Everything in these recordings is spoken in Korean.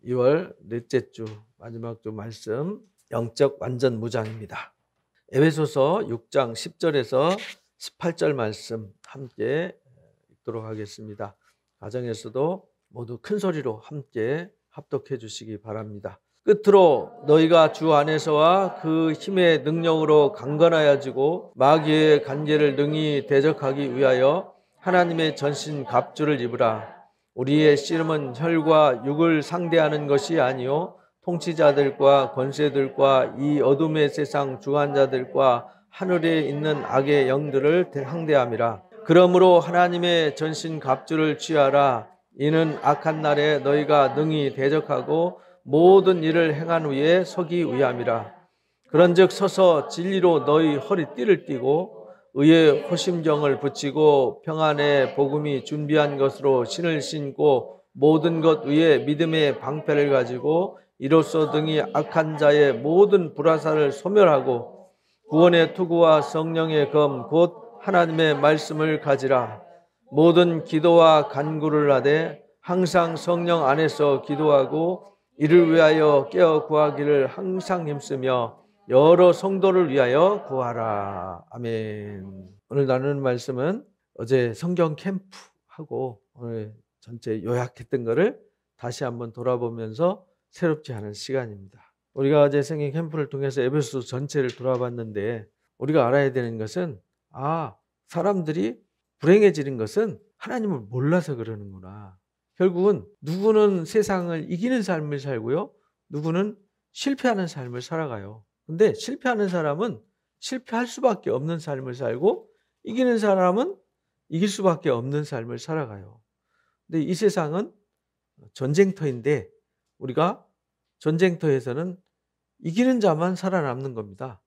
2월 넷째 주 마지막 주 말씀 영적 완전 무장입니다. 에베소서 6장 10절에서 18절 말씀 함께 읽도록 하겠습니다. 가정에서도 모두 큰 소리로 함께 합독해 주시기 바랍니다. 끝으로 너희가 주 안에서와 그 힘의 능력으로 강건하여지고 마귀의 관계를 능히 대적하기 위하여 하나님의 전신 갑주를 입으라. 우리의 씨름은 혈과 육을 상대하는 것이 아니요 통치자들과 권세들과 이 어둠의 세상 주관자들과 하늘에 있는 악의 영들을 상대함이라. 그러므로 하나님의 전신 갑주를 취하라. 이는 악한 날에 너희가 능히 대적하고 모든 일을 행한 후에 서기 위함이라. 그런즉 서서 진리로 너희 허리띠를 띠고 의의 호심경을 붙이고 평안의 복음이 준비한 것으로 신을 신고 모든 것 위에 믿음의 방패를 가지고 이로써 등이 악한 자의 모든 불화살을 소멸하고 구원의 투구와 성령의 검 곧 하나님의 말씀을 가지라. 모든 기도와 간구를 하되 항상 성령 안에서 기도하고 이를 위하여 깨어 구하기를 항상 힘쓰며 여러 성도를 위하여 구하라. 아멘. 오늘 나누는 말씀은 어제 성경 캠프하고 오늘 전체 요약했던 것을 다시 한번 돌아보면서 새롭지 않은 시간입니다. 우리가 어제 성경 캠프를 통해서 에베소 전체를 돌아봤는데 우리가 알아야 되는 것은 사람들이 불행해지는 것은 하나님을 몰라서 그러는구나. 결국은 누구는 세상을 이기는 삶을 살고요. 누구는 실패하는 삶을 살아가요. 근데 실패하는 사람은 실패할 수밖에 없는 삶을 살고 이기는 사람은 이길 수밖에 없는 삶을 살아가요. 근데 이 세상은 전쟁터인데 우리가 전쟁터에서는 이기는 자만 살아남는 겁니다.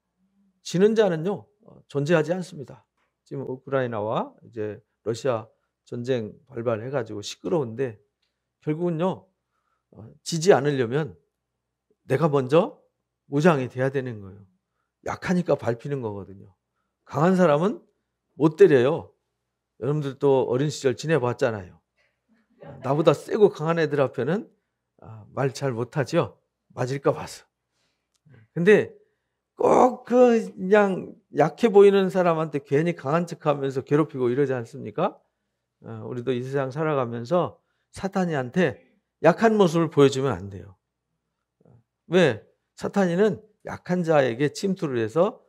지는 자는요 존재하지 않습니다. 지금 우크라이나와 이제 러시아 전쟁 발발해가지고 시끄러운데 결국은요 지지 않으려면 내가 먼저 무장이 돼야 되는 거예요. 약하니까 밟히는 거거든요. 강한 사람은 못 때려요. 여러분들도 어린 시절 지내봤잖아요. 나보다 세고 강한 애들 앞에는 말 잘 못하죠. 맞을까 봐서. 근데 꼭 그냥 약해 보이는 사람한테 괜히 강한 척하면서 괴롭히고 이러지 않습니까? 우리도 이 세상 살아가면서 사탄이한테 약한 모습을 보여주면 안 돼요. 왜? 사탄이는 약한 자에게 침투를 해서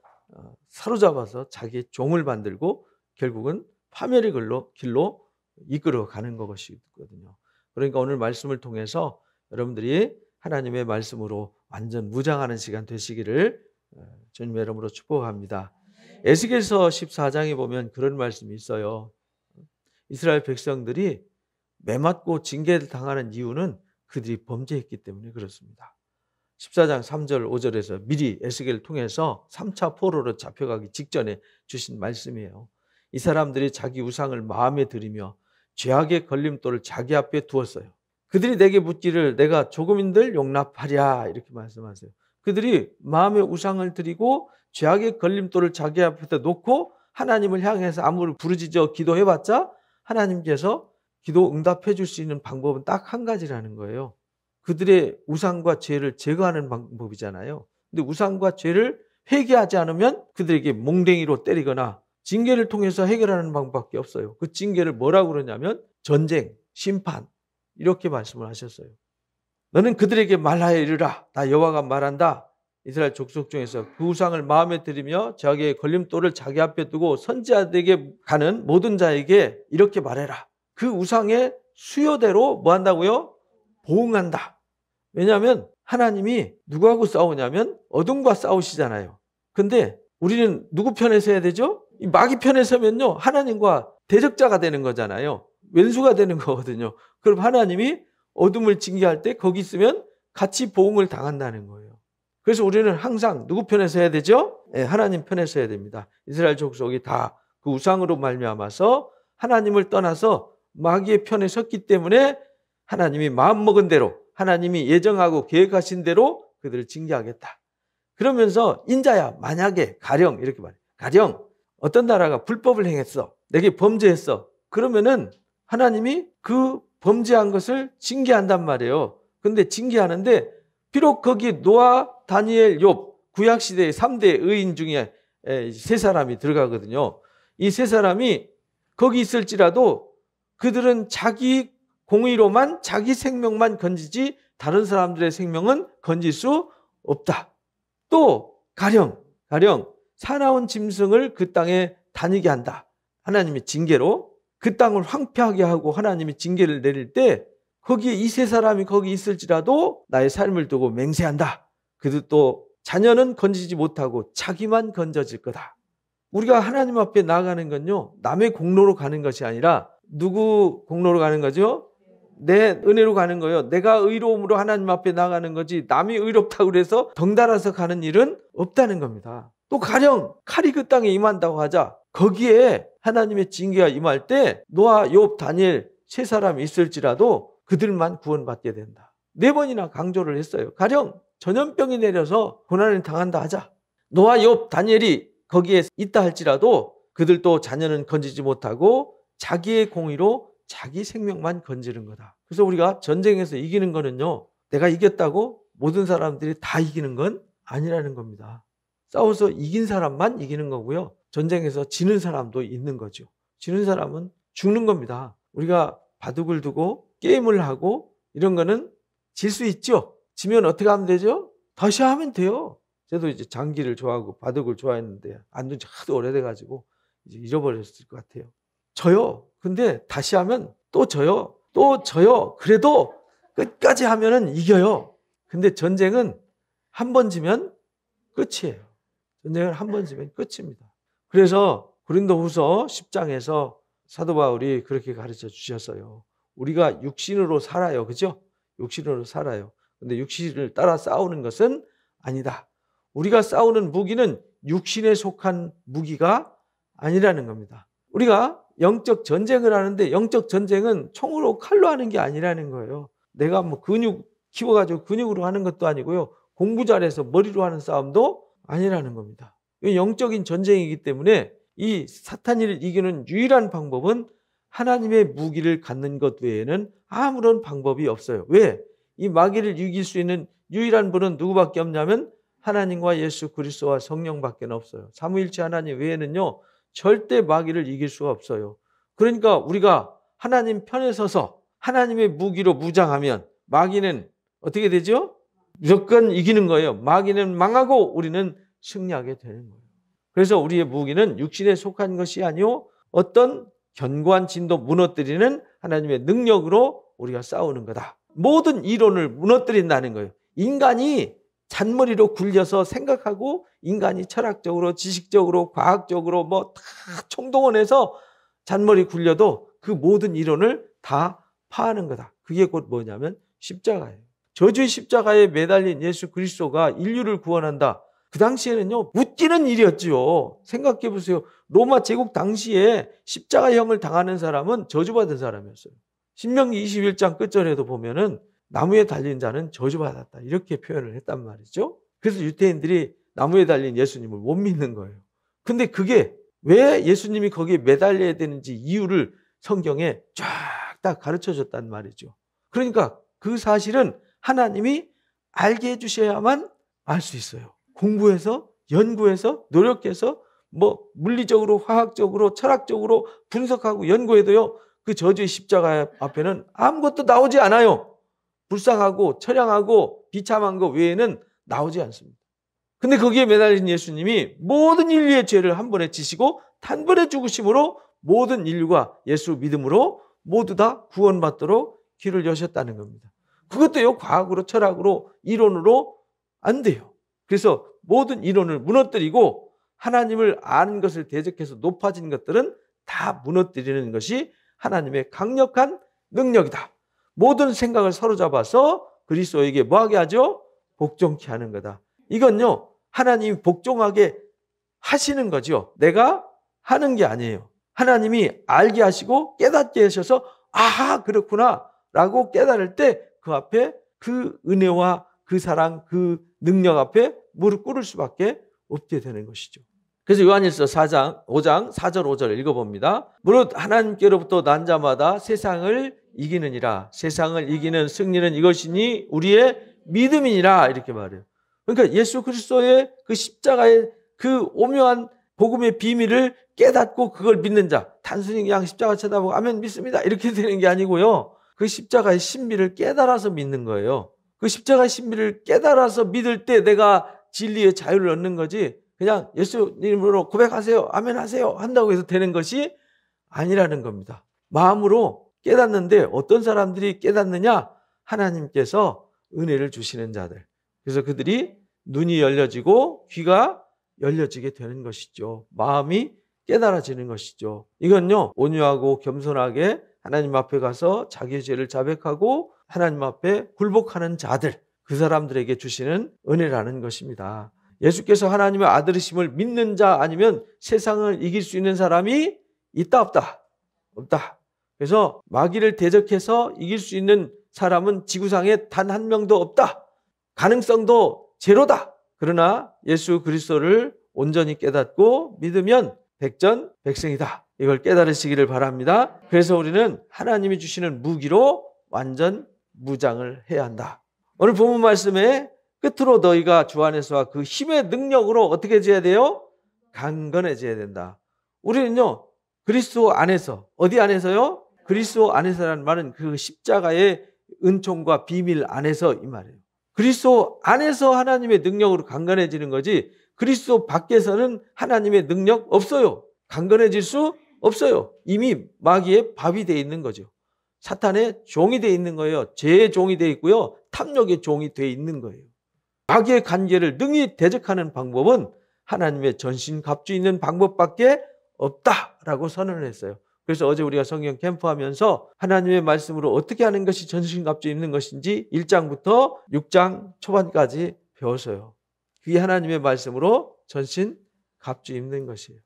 사로잡아서 자기의 종을 만들고 결국은 파멸의 길로 이끌어가는 것이거든요. 그러니까 오늘 말씀을 통해서 여러분들이 하나님의 말씀으로 완전 무장하는 시간 되시기를 주님의 이름으로 축복합니다. 에스겔서 14장에 보면 그런 말씀이 있어요. 이스라엘 백성들이 매맞고 징계를 당하는 이유는 그들이 범죄했기 때문에 그렇습니다. 14장 3절 5절에서 미리 에스겔을 통해서 3차 포로로 잡혀가기 직전에 주신 말씀이에요. 이 사람들이 자기 우상을 마음에 들이며 죄악의 걸림돌을 자기 앞에 두었어요. 그들이 내게 묻기를 내가 조금인들 용납하랴 이렇게 말씀하세요. 그들이 마음의 우상을 드리고 죄악의 걸림돌을 자기 앞에 놓고 하나님을 향해서 아무리 부르짖어 기도해봤자 하나님께서 기도 응답해 줄 수 있는 방법은 딱 한 가지라는 거예요. 그들의 우상과 죄를 제거하는 방법이잖아요. 근데 우상과 죄를 회개하지 않으면 그들에게 몽댕이로 때리거나 징계를 통해서 해결하는 방법밖에 없어요. 그 징계를 뭐라고 그러냐면 전쟁, 심판 이렇게 말씀을 하셨어요. 너는 그들에게 말하여 이르라. 나 여호와가 말한다. 이스라엘 족속 중에서 그 우상을 마음에 들이며 자기의 걸림돌을 자기 앞에 두고 선지자들에게 가는 모든 자에게 이렇게 말해라. 그 우상의 수요대로 뭐 한다고요? 보응한다. 왜냐하면 하나님이 누구하고 싸우냐면 어둠과 싸우시잖아요. 근데 우리는 누구 편에 서야 되죠? 이 마귀 편에 서면요 하나님과 대적자가 되는 거잖아요. 왼수가 되는 거거든요. 그럼 하나님이 어둠을 징계할 때 거기 있으면 같이 보응을 당한다는 거예요. 그래서 우리는 항상 누구 편에 서야 되죠? 네, 하나님 편에 서야 됩니다. 이스라엘 족속이 다 그 우상으로 말미암아서 하나님을 떠나서 마귀의 편에 섰기 때문에 하나님이 마음먹은 대로 하나님이 예정하고 계획하신 대로 그들을 징계하겠다. 그러면서 인자야 만약에 가령 이렇게 말해요. 가령 어떤 나라가 불법을 행했어. 내게 범죄했어. 그러면은 하나님이 그 범죄한 것을 징계한단 말이에요. 근데 징계하는데 비록 거기 노아, 다니엘, 욥 구약시대의 3대 의인 중에 세 사람이 들어가거든요. 이 세 사람이 거기 있을지라도 그들은 자기 공의로만 자기 생명만 건지지 다른 사람들의 생명은 건질 수 없다. 또 가령 사나운 짐승을 그 땅에 다니게 한다. 하나님의 징계로 그 땅을 황폐하게 하고 하나님이 징계를 내릴 때 거기에 이 세 사람이 거기 있을지라도 나의 삶을 두고 맹세한다. 그들도 자녀는 건지지 못하고 자기만 건져질 거다. 우리가 하나님 앞에 나아가는 건요, 남의 공로로 가는 것이 아니라 누구 공로로 가는 거죠? 내 은혜로 가는 거예요. 내가 의로움으로 하나님 앞에 나가는 거지 남이 의롭다고 그래서 덩달아서 가는 일은 없다는 겁니다. 또 가령 칼이 그 땅에 임한다고 하자 거기에 하나님의 징계가 임할 때 노아, 욥, 다니엘 세 사람이 있을지라도 그들만 구원받게 된다. 4번이나 강조를 했어요. 가령 전염병이 내려서 고난을 당한다 하자 노아, 욥, 다니엘이 거기에 있다 할지라도 그들도 자녀는 건지지 못하고 자기의 공의로 자기 생명만 건지는 거다. 그래서 우리가 전쟁에서 이기는 거는요, 내가 이겼다고 모든 사람들이 다 이기는 건 아니라는 겁니다. 싸워서 이긴 사람만 이기는 거고요. 전쟁에서 지는 사람도 있는 거죠. 지는 사람은 죽는 겁니다. 우리가 바둑을 두고 게임을 하고 이런 거는 질 수 있죠. 지면 어떻게 하면 되죠? 다시 하면 돼요. 저도 이제 장기를 좋아하고 바둑을 좋아했는데 안 둔 지 하도 오래돼가지고 이제 잃어버렸을 것 같아요. 져요. 근데 다시 하면 또 져요. 또 져요. 그래도 끝까지 하면은 이겨요. 근데 전쟁은 한 번 지면 끝이에요. 전쟁은 한 번 지면 끝입니다. 그래서 고린도후서 10장에서 사도 바울이 그렇게 가르쳐 주셨어요. 우리가 육신으로 살아요. 그죠? 육신으로 살아요. 근데 육신을 따라 싸우는 것은 아니다. 우리가 싸우는 무기는 육신에 속한 무기가 아니라는 겁니다. 우리가 영적 전쟁을 하는데 영적 전쟁은 총으로 칼로 하는 게 아니라는 거예요. 내가 뭐 근육 키워가지고 근육으로 하는 것도 아니고요. 공부 잘해서 머리로 하는 싸움도 아니라는 겁니다. 영적인 전쟁이기 때문에 이 사탄을 이기는 유일한 방법은 하나님의 무기를 갖는 것 외에는 아무런 방법이 없어요. 왜? 이 마귀를 이길 수 있는 유일한 분은 누구밖에 없냐면 하나님과 예수 그리스도와 성령밖에 없어요. 삼위일체 하나님 외에는요 절대 마귀를 이길 수가 없어요. 그러니까 우리가 하나님 편에 서서 하나님의 무기로 무장하면 마귀는 어떻게 되죠? 무조건 이기는 거예요. 마귀는 망하고 우리는 승리하게 되는 거예요. 그래서 우리의 무기는 육신에 속한 것이 아니요 어떤 견고한 진도 무너뜨리는 하나님의 능력으로 우리가 싸우는 거다. 모든 이론을 무너뜨린다는 거예요. 인간이 잔머리로 굴려서 생각하고 인간이 철학적으로 지식적으로 과학적으로 뭐 다 총동원해서 잔머리 굴려도 그 모든 이론을 다 파하는 거다. 그게 곧 뭐냐면 십자가예요. 저주의 십자가에 매달린 예수 그리스도가 인류를 구원한다. 그 당시에는요 웃기는 일이었죠. 생각해 보세요. 로마 제국 당시에 십자가형을 당하는 사람은 저주받은 사람이었어요. 신명기 21장 끝절에도 보면은 나무에 달린 자는 저주받았다. 이렇게 표현을 했단 말이죠. 그래서 유대인들이 나무에 달린 예수님을 못 믿는 거예요. 근데 그게 왜 예수님이 거기에 매달려야 되는지 이유를 성경에 쫙 다 가르쳐 줬단 말이죠. 그러니까 그 사실은 하나님이 알게 해주셔야만 알 수 있어요. 공부해서 연구해서 노력해서 뭐 물리적으로 화학적으로 철학적으로 분석하고 연구해도요 그 저주의 십자가 앞에는 아무것도 나오지 않아요. 불쌍하고 처량하고 비참한 것 외에는 나오지 않습니다. 근데 거기에 매달린 예수님이 모든 인류의 죄를 한 번에 지시고 단번에 죽으심으로 모든 인류가 예수 믿음으로 모두 다 구원받도록 길을 여셨다는 겁니다. 그것도요 과학으로 철학으로 이론으로 안 돼요. 그래서 모든 이론을 무너뜨리고 하나님을 아는 것을 대적해서 높아진 것들은 다 무너뜨리는 것이 하나님의 강력한 능력이다. 모든 생각을 사로잡아서 그리스도에게 뭐하게 하죠? 복종케 하는 거다. 이건요 하나님이 복종하게 하시는 거죠. 내가 하는 게 아니에요. 하나님이 알게 하시고 깨닫게 하셔서 아하 그렇구나 라고 깨달을 때 그 앞에 그 은혜와 그 사랑 그 능력 앞에 무릎 꿇을 수밖에 없게 되는 것이죠. 그래서 요한일서 5장 4절 5절 읽어봅니다. 무릇 하나님께로부터 난 자마다 세상을 이기느니라. 세상을 이기는 승리는 이것이니 우리의 믿음이니라. 이렇게 말해요. 그러니까 예수 그리스도의 그 십자가의 그 오묘한 복음의 비밀을 깨닫고 그걸 믿는 자, 단순히 그냥 십자가 쳐다보고 아멘 믿습니다 이렇게 되는 게 아니고요. 그 십자가의 신비를 깨달아서 믿는 거예요. 그 십자가의 신비를 깨달아서 믿을 때 내가 진리의 자유를 얻는 거지, 그냥 예수님으로 고백하세요, 아멘 하세요 한다고 해서 되는 것이 아니라는 겁니다. 마음으로 깨닫는데 어떤 사람들이 깨닫느냐? 하나님께서 은혜를 주시는 자들. 그래서 그들이 눈이 열려지고 귀가 열려지게 되는 것이죠. 마음이 깨달아지는 것이죠. 이건요, 온유하고 겸손하게 하나님 앞에 가서 자기의 죄를 자백하고 하나님 앞에 굴복하는 자들, 그 사람들에게 주시는 은혜라는 것입니다. 예수께서 하나님의 아들이심을 믿는 자 아니면 세상을 이길 수 있는 사람이 있다 없다? 없다. 그래서 마귀를 대적해서 이길 수 있는 사람은 지구상에 단 한 명도 없다. 가능성도 제로다. 그러나 예수 그리스도를 온전히 깨닫고 믿으면 백전백승이다. 이걸 깨달으시기를 바랍니다. 그래서 우리는 하나님이 주시는 무기로 완전 무장을 해야 한다. 오늘 본문 말씀에 끝으로 너희가 주 안에서와 그 힘의 능력으로 어떻게 해야 돼요? 강건해져야 된다. 우리는요, 그리스도 안에서, 어디 안에서요? 그리스도 안에서라는 말은 그 십자가의 은총과 비밀 안에서 이 말이에요. 그리스도 안에서 하나님의 능력으로 강건해지는 거지, 그리스도 밖에서는 하나님의 능력 없어요. 강건해질 수 없어요. 이미 마귀의 밥이 돼 있는 거죠. 사탄의 종이 돼 있는 거예요. 죄의 종이 돼 있고요. 탐욕의 종이 돼 있는 거예요. 마귀의 관계를 능히 대적하는 방법은 하나님의 전신갑주 있는 방법밖에 없다라고 선언을 했어요. 그래서 어제 우리가 성경 캠프하면서 하나님의 말씀으로 어떻게 하는 것이 전신갑주 입는 것인지 1장부터 6장 초반까지 배웠어요. 그게 하나님의 말씀으로 전신갑주 입는 것이에요.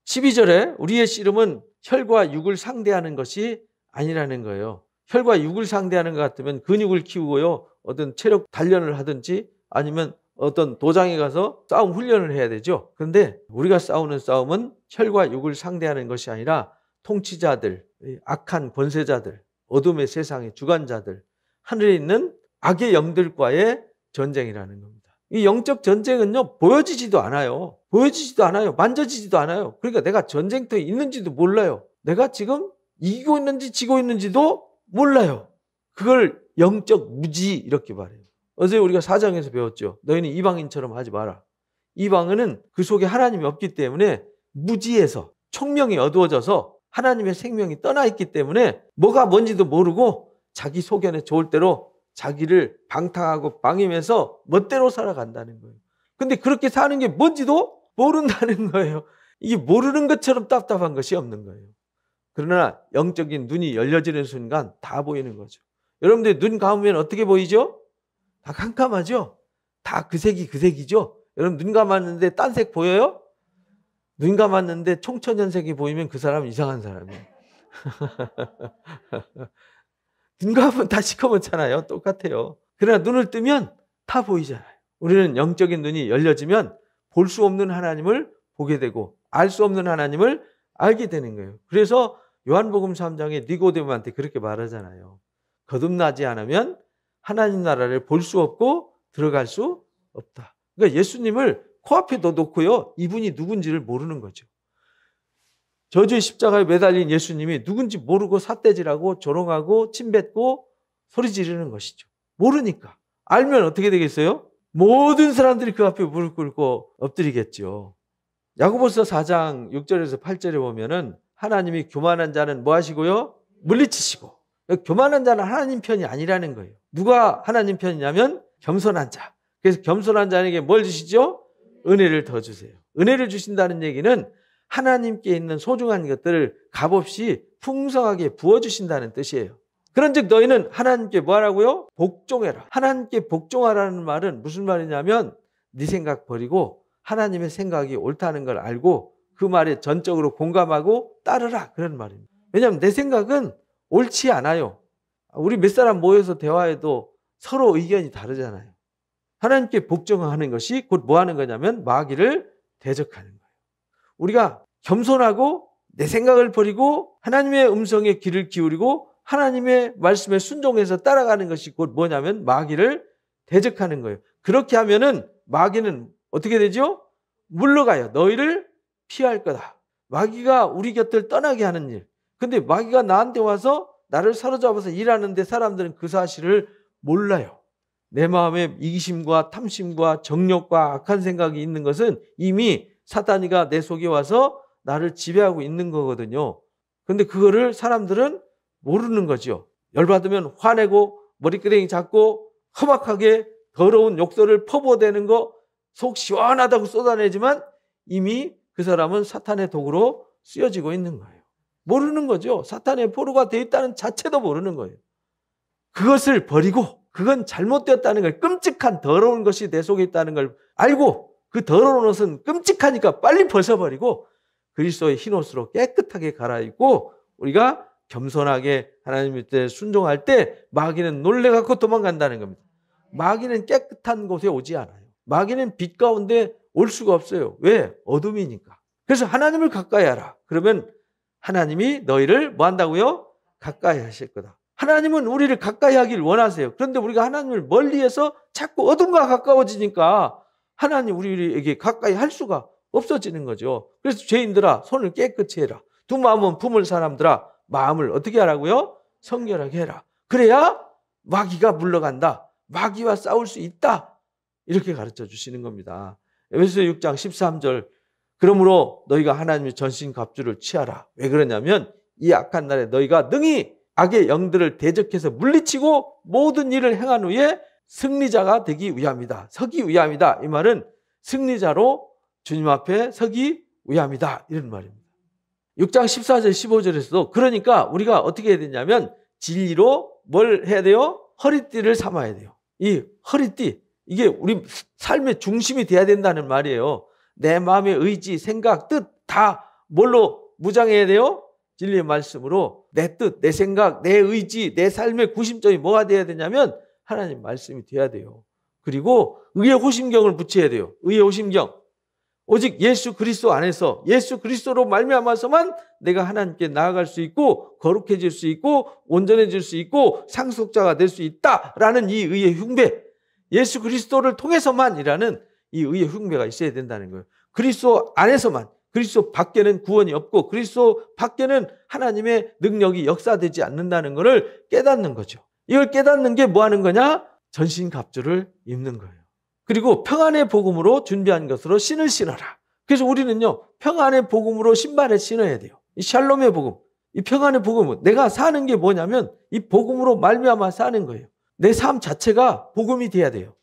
12절에 우리의 씨름은 혈과 육을 상대하는 것이 아니라는 거예요. 혈과 육을 상대하는 것 같으면 근육을 키우고요, 어떤 체력 단련을 하든지 아니면 어떤 도장에 가서 싸움 훈련을 해야 되죠. 그런데 우리가 싸우는 싸움은 혈과 육을 상대하는 것이 아니라 통치자들, 악한 권세자들, 어둠의 세상의 주관자들, 하늘에 있는 악의 영들과의 전쟁이라는 겁니다. 이 영적 전쟁은요, 보여지지도 않아요. 보여지지도 않아요. 만져지지도 않아요. 그러니까 내가 전쟁터에 있는지도 몰라요. 내가 지금 이기고 있는지 지고 있는지도 몰라요. 그걸 영적 무지 이렇게 말해요. 어제 우리가 4장에서 배웠죠. 너희는 이방인처럼 하지 마라. 이방인은 그 속에 하나님이 없기 때문에 무지에서 총명이 어두워져서 하나님의 생명이 떠나 있기 때문에 뭐가 뭔지도 모르고 자기 소견에 좋을 대로 자기를 방탕하고 방임해서 멋대로 살아간다는 거예요. 근데 그렇게 사는 게 뭔지도 모른다는 거예요. 이게 모르는 것처럼 답답한 것이 없는 거예요. 그러나 영적인 눈이 열려지는 순간 다 보이는 거죠. 여러분들 눈 감으면 어떻게 보이죠? 다 캄캄하죠? 다 그 색이죠? 여러분 눈 감았는데 딴 색 보여요? 눈 감았는데 총천연색이 보이면 그 사람은 이상한 사람이에요. 눈 감으면 다 시커멓잖아요. 똑같아요. 그러나 눈을 뜨면 다 보이잖아요. 우리는 영적인 눈이 열려지면 볼 수 없는 하나님을 보게 되고 알 수 없는 하나님을 알게 되는 거예요. 그래서 요한복음 3장에 니고데모한테 그렇게 말하잖아요. 거듭나지 않으면 하나님 나라를 볼 수 없고 들어갈 수 없다. 그러니까 예수님을 코앞에 놓고요, 이분이 누군지를 모르는 거죠. 저주의 십자가에 매달린 예수님이 누군지 모르고 삿대질하고 조롱하고 침뱉고 소리 지르는 것이죠. 모르니까. 알면 어떻게 되겠어요? 모든 사람들이 그 앞에 무릎 꿇고 엎드리겠죠. 야고보서 4장 6절에서 8절에 보면은 하나님이 교만한 자는 뭐 하시고요? 물리치시고. 교만한 자는 하나님 편이 아니라는 거예요. 누가 하나님 편이냐면 겸손한 자. 그래서 겸손한 자에게 뭘 주시죠? 은혜를 더 주세요. 은혜를 주신다는 얘기는 하나님께 있는 소중한 것들을 값없이 풍성하게 부어주신다는 뜻이에요. 그런즉 너희는 하나님께 뭐 하라고요? 복종해라. 하나님께 복종하라는 말은 무슨 말이냐면 네 생각 버리고 하나님의 생각이 옳다는 걸 알고 그 말에 전적으로 공감하고 따르라, 그런 말입니다. 왜냐하면 내 생각은 옳지 않아요. 우리 몇 사람 모여서 대화해도 서로 의견이 다르잖아요. 하나님께 복종하는 것이 곧 뭐 하는 거냐면 마귀를 대적하는 거예요. 우리가 겸손하고 내 생각을 버리고 하나님의 음성에 귀를 기울이고 하나님의 말씀에 순종해서 따라가는 것이 곧 뭐냐면 마귀를 대적하는 거예요. 그렇게 하면은 마귀는 어떻게 되죠? 물러가요. 너희를 피할 거다. 마귀가 우리 곁을 떠나게 하는 일. 근데 마귀가 나한테 와서 나를 사로잡아서 일하는데 사람들은 그 사실을 몰라요. 내 마음에 이기심과 탐심과 정욕과 악한 생각이 있는 것은 이미 사탄이가 내 속에 와서 나를 지배하고 있는 거거든요. 근데 그거를 사람들은 모르는 거죠. 열받으면 화내고 머리끄댕이 잡고 험악하게 더러운 욕설을 퍼부어대는 거 속 시원하다고 쏟아내지만 이미 그 사람은 사탄의 도구로 쓰여지고 있는 거예요. 모르는 거죠. 사탄의 포로가 되어 있다는 자체도 모르는 거예요. 그것을 버리고 그건 잘못되었다는 걸, 끔찍한 더러운 것이 내 속에 있다는 걸 알고 그 더러운 옷은 끔찍하니까 빨리 벗어버리고 그리스도의 흰 옷으로 깨끗하게 갈아입고 우리가 겸손하게 하나님 밑에 순종할 때 마귀는 놀래갖고 도망간다는 겁니다. 마귀는 깨끗한 곳에 오지 않아요. 마귀는 빛 가운데 올 수가 없어요. 왜? 어둠이니까. 그래서 하나님을 가까이 하라. 그러면 하나님이 너희를 뭐 한다고요? 가까이 하실 거다. 하나님은 우리를 가까이 하길 원하세요. 그런데 우리가 하나님을 멀리해서 자꾸 어둠과 가까워지니까 하나님 우리에게 가까이 할 수가 없어지는 거죠. 그래서 죄인들아 손을 깨끗이 해라. 두 마음은 품을 사람들아 마음을 어떻게 하라고요? 성결하게 해라. 그래야 마귀가 물러간다. 마귀와 싸울 수 있다. 이렇게 가르쳐 주시는 겁니다. 에베소서 6장 13절 그러므로 너희가 하나님의 전신갑주를 취하라. 왜 그러냐면 이 악한 날에 너희가 능히 악의 영들을 대적해서 물리치고 모든 일을 행한 후에 승리자가 되기 위함이다. 서기 위함이다. 이 말은 승리자로 주님 앞에 서기 위함이다. 이런 말입니다. 6장 14절 15절에서도 그러니까 우리가 어떻게 해야 되냐면 진리로 뭘 해야 돼요? 허리띠를 삼아야 돼요. 이 허리띠 이게 우리 삶의 중심이 돼야 된다는 말이에요. 내 마음의 의지, 생각, 뜻 다 뭘로 무장해야 돼요? 진리의 말씀으로 내 뜻, 내 생각, 내 의지, 내 삶의 구심점이 뭐가 돼야 되냐면 하나님 말씀이 돼야 돼요. 그리고 의의 호심경을 붙여야 돼요. 의의 호심경. 오직 예수 그리스도 안에서 예수 그리스도로 말미암아서만 내가 하나님께 나아갈 수 있고 거룩해질 수 있고 온전해질 수 있고 상속자가 될 수 있다라는 이 의의 흉배, 예수 그리스도를 통해서만이라는 이 의의 흉배가 있어야 된다는 거예요. 그리스도 안에서만, 그리스도 밖에는 구원이 없고 그리스도 밖에는 하나님의 능력이 역사되지 않는다는 것을 깨닫는 거죠. 이걸 깨닫는 게 뭐 하는 거냐? 전신갑주를 입는 거예요. 그리고 평안의 복음으로 준비한 것으로 신을 신어라. 그래서 우리는요, 평안의 복음으로 신발을 신어야 돼요. 이 샬롬의 복음, 이 평안의 복음은 내가 사는 게 뭐냐면 이 복음으로 말미암아 사는 거예요. 내 삶 자체가 복음이 돼야 돼요.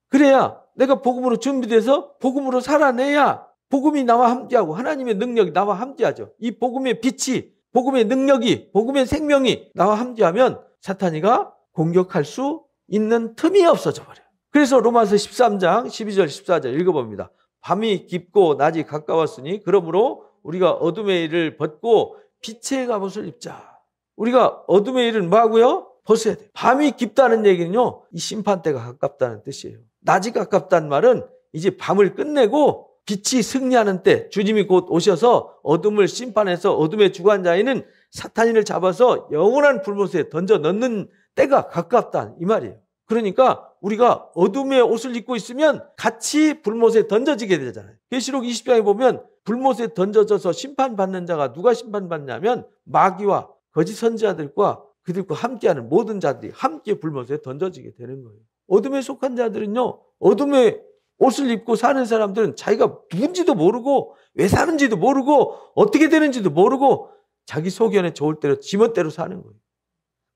그래야 내가 복음으로 준비돼서 복음으로 살아내야 복음이 나와 함께하고 하나님의 능력이 나와 함께하죠. 이 복음의 빛이, 복음의 능력이, 복음의 생명이 나와 함께하면 사탄이가 공격할 수 있는 틈이 없어져 버려요. 그래서 로마서 13장 12절 14절 읽어봅니다. 밤이 깊고 낮이 가까웠으니 그러므로 우리가 어둠의 일을 벗고 빛의 갑옷을 입자. 우리가 어둠의 일은 뭐하고요? 벗어야 돼요. 밤이 깊다는 얘기는요, 이 심판대가 가깝다는 뜻이에요. 낮이 가깝다는 말은 이제 밤을 끝내고 빛이 승리하는 때, 주님이 곧 오셔서 어둠을 심판해서 어둠의 주관자에는 사탄인을 잡아서 영원한 불못에 던져 넣는 때가 가깝다 이 말이에요. 그러니까 우리가 어둠의 옷을 입고 있으면 같이 불못에 던져지게 되잖아요. 계시록 20장에 보면 불못에 던져져서 심판받는 자가 누가 심판받냐면 마귀와 거짓 선지자들과 그들과 함께하는 모든 자들이 함께 불못에 던져지게 되는 거예요. 어둠에 속한 자들은요, 어둠의 옷을 입고 사는 사람들은 자기가 누군지도 모르고 왜 사는지도 모르고 어떻게 되는지도 모르고 자기 소견에 좋을 대로 지멋대로 사는 거예요.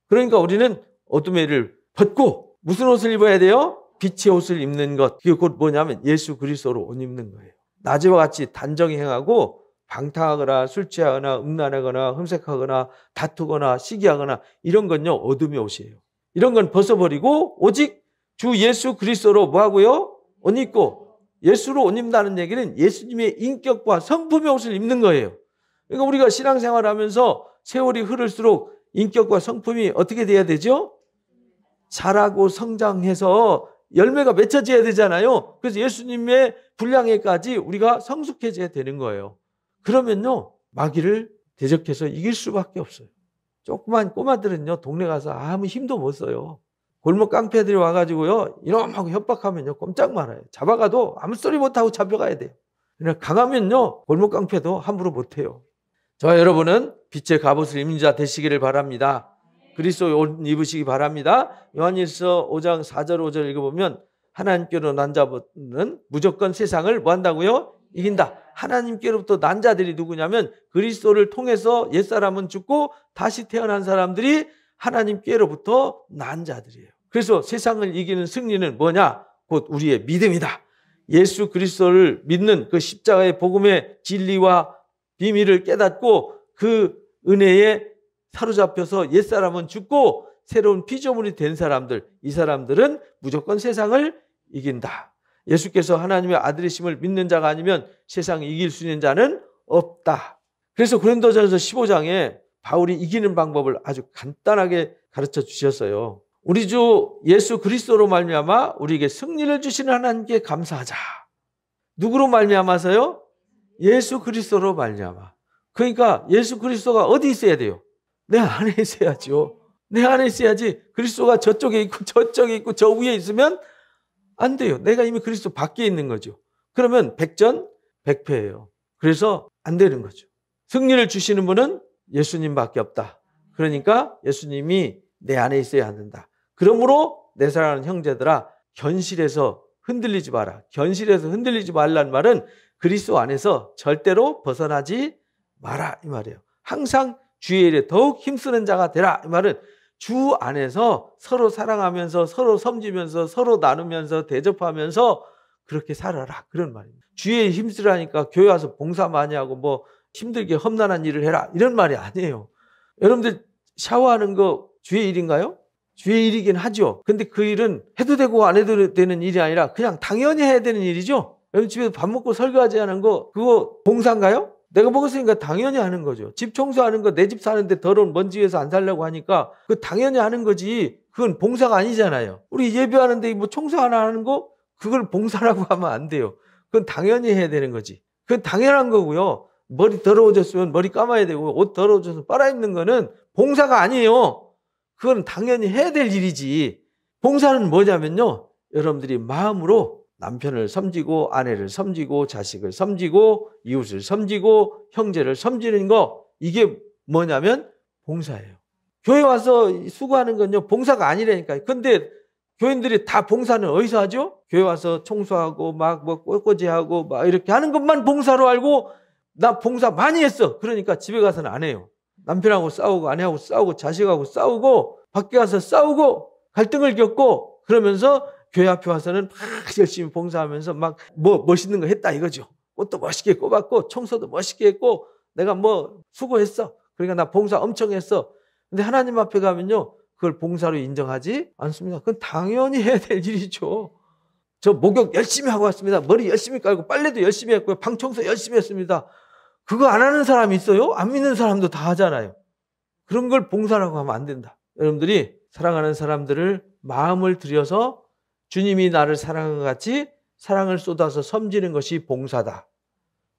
그러니까 우리는 어둠의 일을 벗고 무슨 옷을 입어야 돼요? 빛의 옷을 입는 것. 그게 곧 뭐냐면 예수 그리스도로 옷 입는 거예요. 낮에와 같이 단정히 행하고 방탕하거나 술 취하거나 음란하거나 흠색하거나 다투거나 시기하거나 이런 건요, 어둠의 옷이에요. 이런 건 벗어버리고 오직 주 예수 그리스도로 뭐하고요? 옷 입고, 예수로 옷 입는다는 얘기는 예수님의 인격과 성품의 옷을 입는 거예요. 그러니까 우리가 신앙생활을 하면서 세월이 흐를수록 인격과 성품이 어떻게 돼야 되죠? 자라고 성장해서 열매가 맺혀져야 되잖아요. 그래서 예수님의 분량에까지 우리가 성숙해져야 되는 거예요. 그러면요 마귀를 대적해서 이길 수밖에 없어요. 조그만 꼬마들은요 동네 가서 아무 힘도 못 써요. 골목 깡패들이 와가지고요 이놈하고 협박하면요 꼼짝 말아요. 잡아가도 아무 소리 못하고 잡혀가야 돼요. 그냥 강하면요 골목 깡패도 함부로 못해요. 저와 여러분은 빛의 갑옷을 입는 자 되시기를 바랍니다. 그리스도의 옷 입으시기 바랍니다. 요한일서 5장 4절 5절 읽어보면 하나님께로 난 자는 무조건 세상을 뭐 한다고요? 이긴다. 하나님께로부터 난 자들이 누구냐면 그리스도를 통해서 옛사람은 죽고 다시 태어난 사람들이 하나님께로부터 난 자들이에요. 그래서 세상을 이기는 승리는 뭐냐? 곧 우리의 믿음이다. 예수 그리스도를 믿는 그 십자가의 복음의 진리와 비밀을 깨닫고 그 은혜에 사로잡혀서 옛사람은 죽고 새로운 피조물이 된 사람들, 이 사람들은 무조건 세상을 이긴다. 예수께서 하나님의 아들이심을 믿는 자가 아니면 세상을 이길 수 있는 자는 없다. 그래서 고린도전서 15장에 바울이 이기는 방법을 아주 간단하게 가르쳐 주셨어요. 우리 주 예수 그리스도로 말미암아 우리에게 승리를 주시는 하나님께 감사하자. 누구로 말미암아서요? 예수 그리스도로 말미암아. 그러니까 예수 그리스도가 어디 있어야 돼요? 내 안에 있어야죠. 내 안에 있어야지. 그리스도가 저쪽에 있고 저쪽에 있고 저 위에 있으면 안 돼요. 내가 이미 그리스도 밖에 있는 거죠. 그러면 백전백패예요. 그래서 안 되는 거죠. 승리를 주시는 분은 예수님밖에 없다. 그러니까 예수님이 내 안에 있어야 한다. 그러므로 내 사랑하는 형제들아 견실에서 흔들리지 마라. 견실에서 흔들리지 말라는 말은 그리스도 안에서 절대로 벗어나지 마라 이 말이에요. 항상 주의 일에 더욱 힘쓰는 자가 되라 이 말은 주 안에서 서로 사랑하면서 서로 섬기면서 서로 나누면서 대접하면서 그렇게 살아라 그런 말입니다. 주의 힘쓰라니까 교회 와서 봉사 많이 하고 뭐 힘들게 험난한 일을 해라 이런 말이 아니에요. 여러분들 샤워하는 거 주의 일인가요? 주의 일이긴 하죠. 근데 그 일은 해도 되고 안 해도 되는 일이 아니라 그냥 당연히 해야 되는 일이죠. 여러분 집에서 밥 먹고 설거지 하는 거 그거 봉사인가요? 내가 먹었으니까 당연히 하는 거죠. 집 청소하는 거 내 집 사는데 더러운 먼지 위에서 안 살려고 하니까 그 당연히 하는 거지. 그건 봉사가 아니잖아요. 우리 예배하는데 뭐 청소 하나 하는 거 그걸 봉사라고 하면 안 돼요. 그건 당연히 해야 되는 거지. 그건 당연한 거고요. 머리 더러워졌으면 머리 감아야 되고 옷 더러워져서 빨아입는 거는 봉사가 아니에요. 그건 당연히 해야 될 일이지. 봉사는 뭐냐면요. 여러분들이 마음으로 남편을 섬기고 아내를 섬기고 자식을 섬기고 이웃을 섬기고 형제를 섬기는 거 이게 뭐냐면 봉사예요. 교회 와서 수고하는 건요 봉사가 아니라니까요. 근데 교인들이 다 봉사는 어디서 하죠? 교회 와서 청소하고 막 뭐 꼴꼬지하고 막 이렇게 하는 것만 봉사로 알고 나 봉사 많이 했어. 그러니까 집에 가서는 안 해요. 남편하고 싸우고 아내하고 싸우고 자식하고 싸우고 밖에 가서 싸우고 갈등을 겪고 그러면서 교회 앞에 와서는 막 열심히 봉사하면서 막 뭐 멋있는 거 했다 이거죠. 꽃도 멋있게 꼽았고 청소도 멋있게 했고 내가 뭐 수고했어. 그러니까 나 봉사 엄청 했어. 근데 하나님 앞에 가면요. 그걸 봉사로 인정하지 않습니다. 그건 당연히 해야 될 일이죠. 저 목욕 열심히 하고 왔습니다. 머리 열심히 깔고 빨래도 열심히 했고요. 방 청소 열심히 했습니다. 그거 안 하는 사람이 있어요? 안 믿는 사람도 다 하잖아요. 그런 걸 봉사라고 하면 안 된다. 여러분들이 사랑하는 사람들을 마음을 들여서 주님이 나를 사랑한 것 같이 사랑을 쏟아서 섬기는 것이 봉사다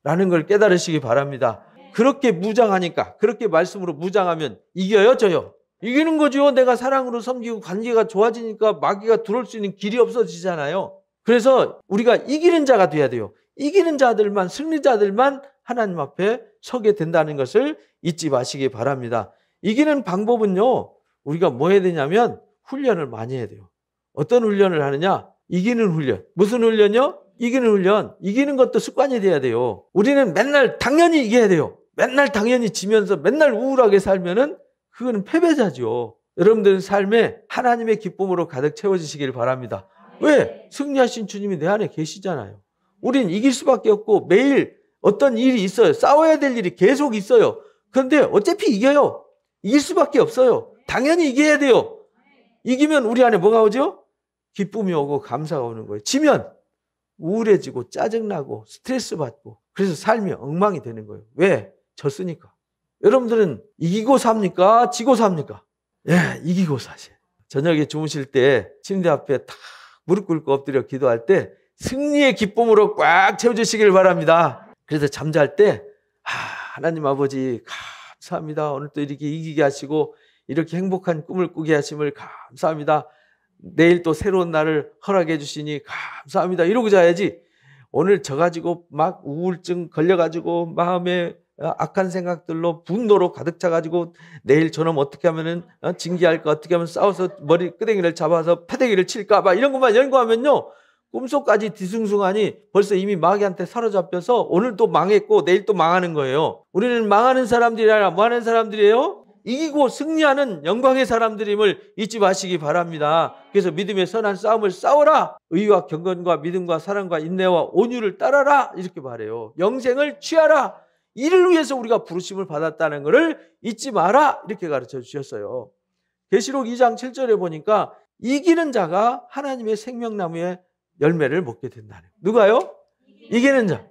라는 걸 깨달으시기 바랍니다. 그렇게 무장하니까 그렇게 말씀으로 무장하면 이겨요 져요? 이기는 거죠. 내가 사랑으로 섬기고 관계가 좋아지니까 마귀가 들어올 수 있는 길이 없어지잖아요. 그래서 우리가 이기는 자가 돼야 돼요. 이기는 자들만 승리자들만 하나님 앞에 서게 된다는 것을 잊지 마시기 바랍니다. 이기는 방법은요. 우리가 뭐 해야 되냐면 훈련을 많이 해야 돼요. 어떤 훈련을 하느냐? 이기는 훈련. 무슨 훈련이요? 이기는 훈련. 이기는 것도 습관이 돼야 돼요. 우리는 맨날 당연히 이겨야 돼요. 맨날 당연히 지면서 맨날 우울하게 살면은 그거는 패배자죠. 여러분들 삶에 하나님의 기쁨으로 가득 채워지시길 바랍니다. 왜? 승리하신 주님이 내 안에 계시잖아요. 우린 이길 수밖에 없고 매일 어떤 일이 있어요. 싸워야 될 일이 계속 있어요. 그런데 어차피 이겨요. 이길 수밖에 없어요. 당연히 이겨야 돼요. 이기면 우리 안에 뭐가 오죠? 기쁨이 오고 감사가 오는 거예요. 지면 우울해지고 짜증나고 스트레스 받고 그래서 삶이 엉망이 되는 거예요. 왜? 졌으니까. 여러분들은 이기고 삽니까? 지고 삽니까? 예, 이기고 사세요. 저녁에 주무실 때 침대 앞에 탁 무릎 꿇고 엎드려 기도할 때 승리의 기쁨으로 꽉 채워주시길 바랍니다. 그래서 잠잘 때 하나님 아버지 감사합니다. 오늘 또 이렇게 이기게 하시고 이렇게 행복한 꿈을 꾸게 하심을 감사합니다. 내일 또 새로운 날을 허락해 주시니 감사합니다. 이러고 자야지. 오늘 져가지고 막 우울증 걸려가지고 마음에 악한 생각들로 분노로 가득 차가지고 내일 저놈 어떻게 하면은 징계할까, 어떻게 하면 싸워서 머리 끄댕이를 잡아서 패대기를 칠까 봐 이런 것만 연구하면요, 꿈속까지 뒤숭숭하니 벌써 이미 마귀한테 사로잡혀서 오늘 또 망했고 내일 또 망하는 거예요. 우리는 망하는 사람들이 아니라 뭐 하는 사람들이에요? 이기고 승리하는 영광의 사람들임을 잊지 마시기 바랍니다. 그래서 믿음의 선한 싸움을 싸워라. 의와 경건과 믿음과 사랑과 인내와 온유를 따라라. 이렇게 말해요. 영생을 취하라. 이를 위해서 우리가 부르심을 받았다는 것을 잊지 마라. 이렇게 가르쳐 주셨어요. 계시록 2장 7절에 보니까 이기는 자가 하나님의 생명나무의 열매를 먹게 된다는 거예요. 누가요? 이기는 자.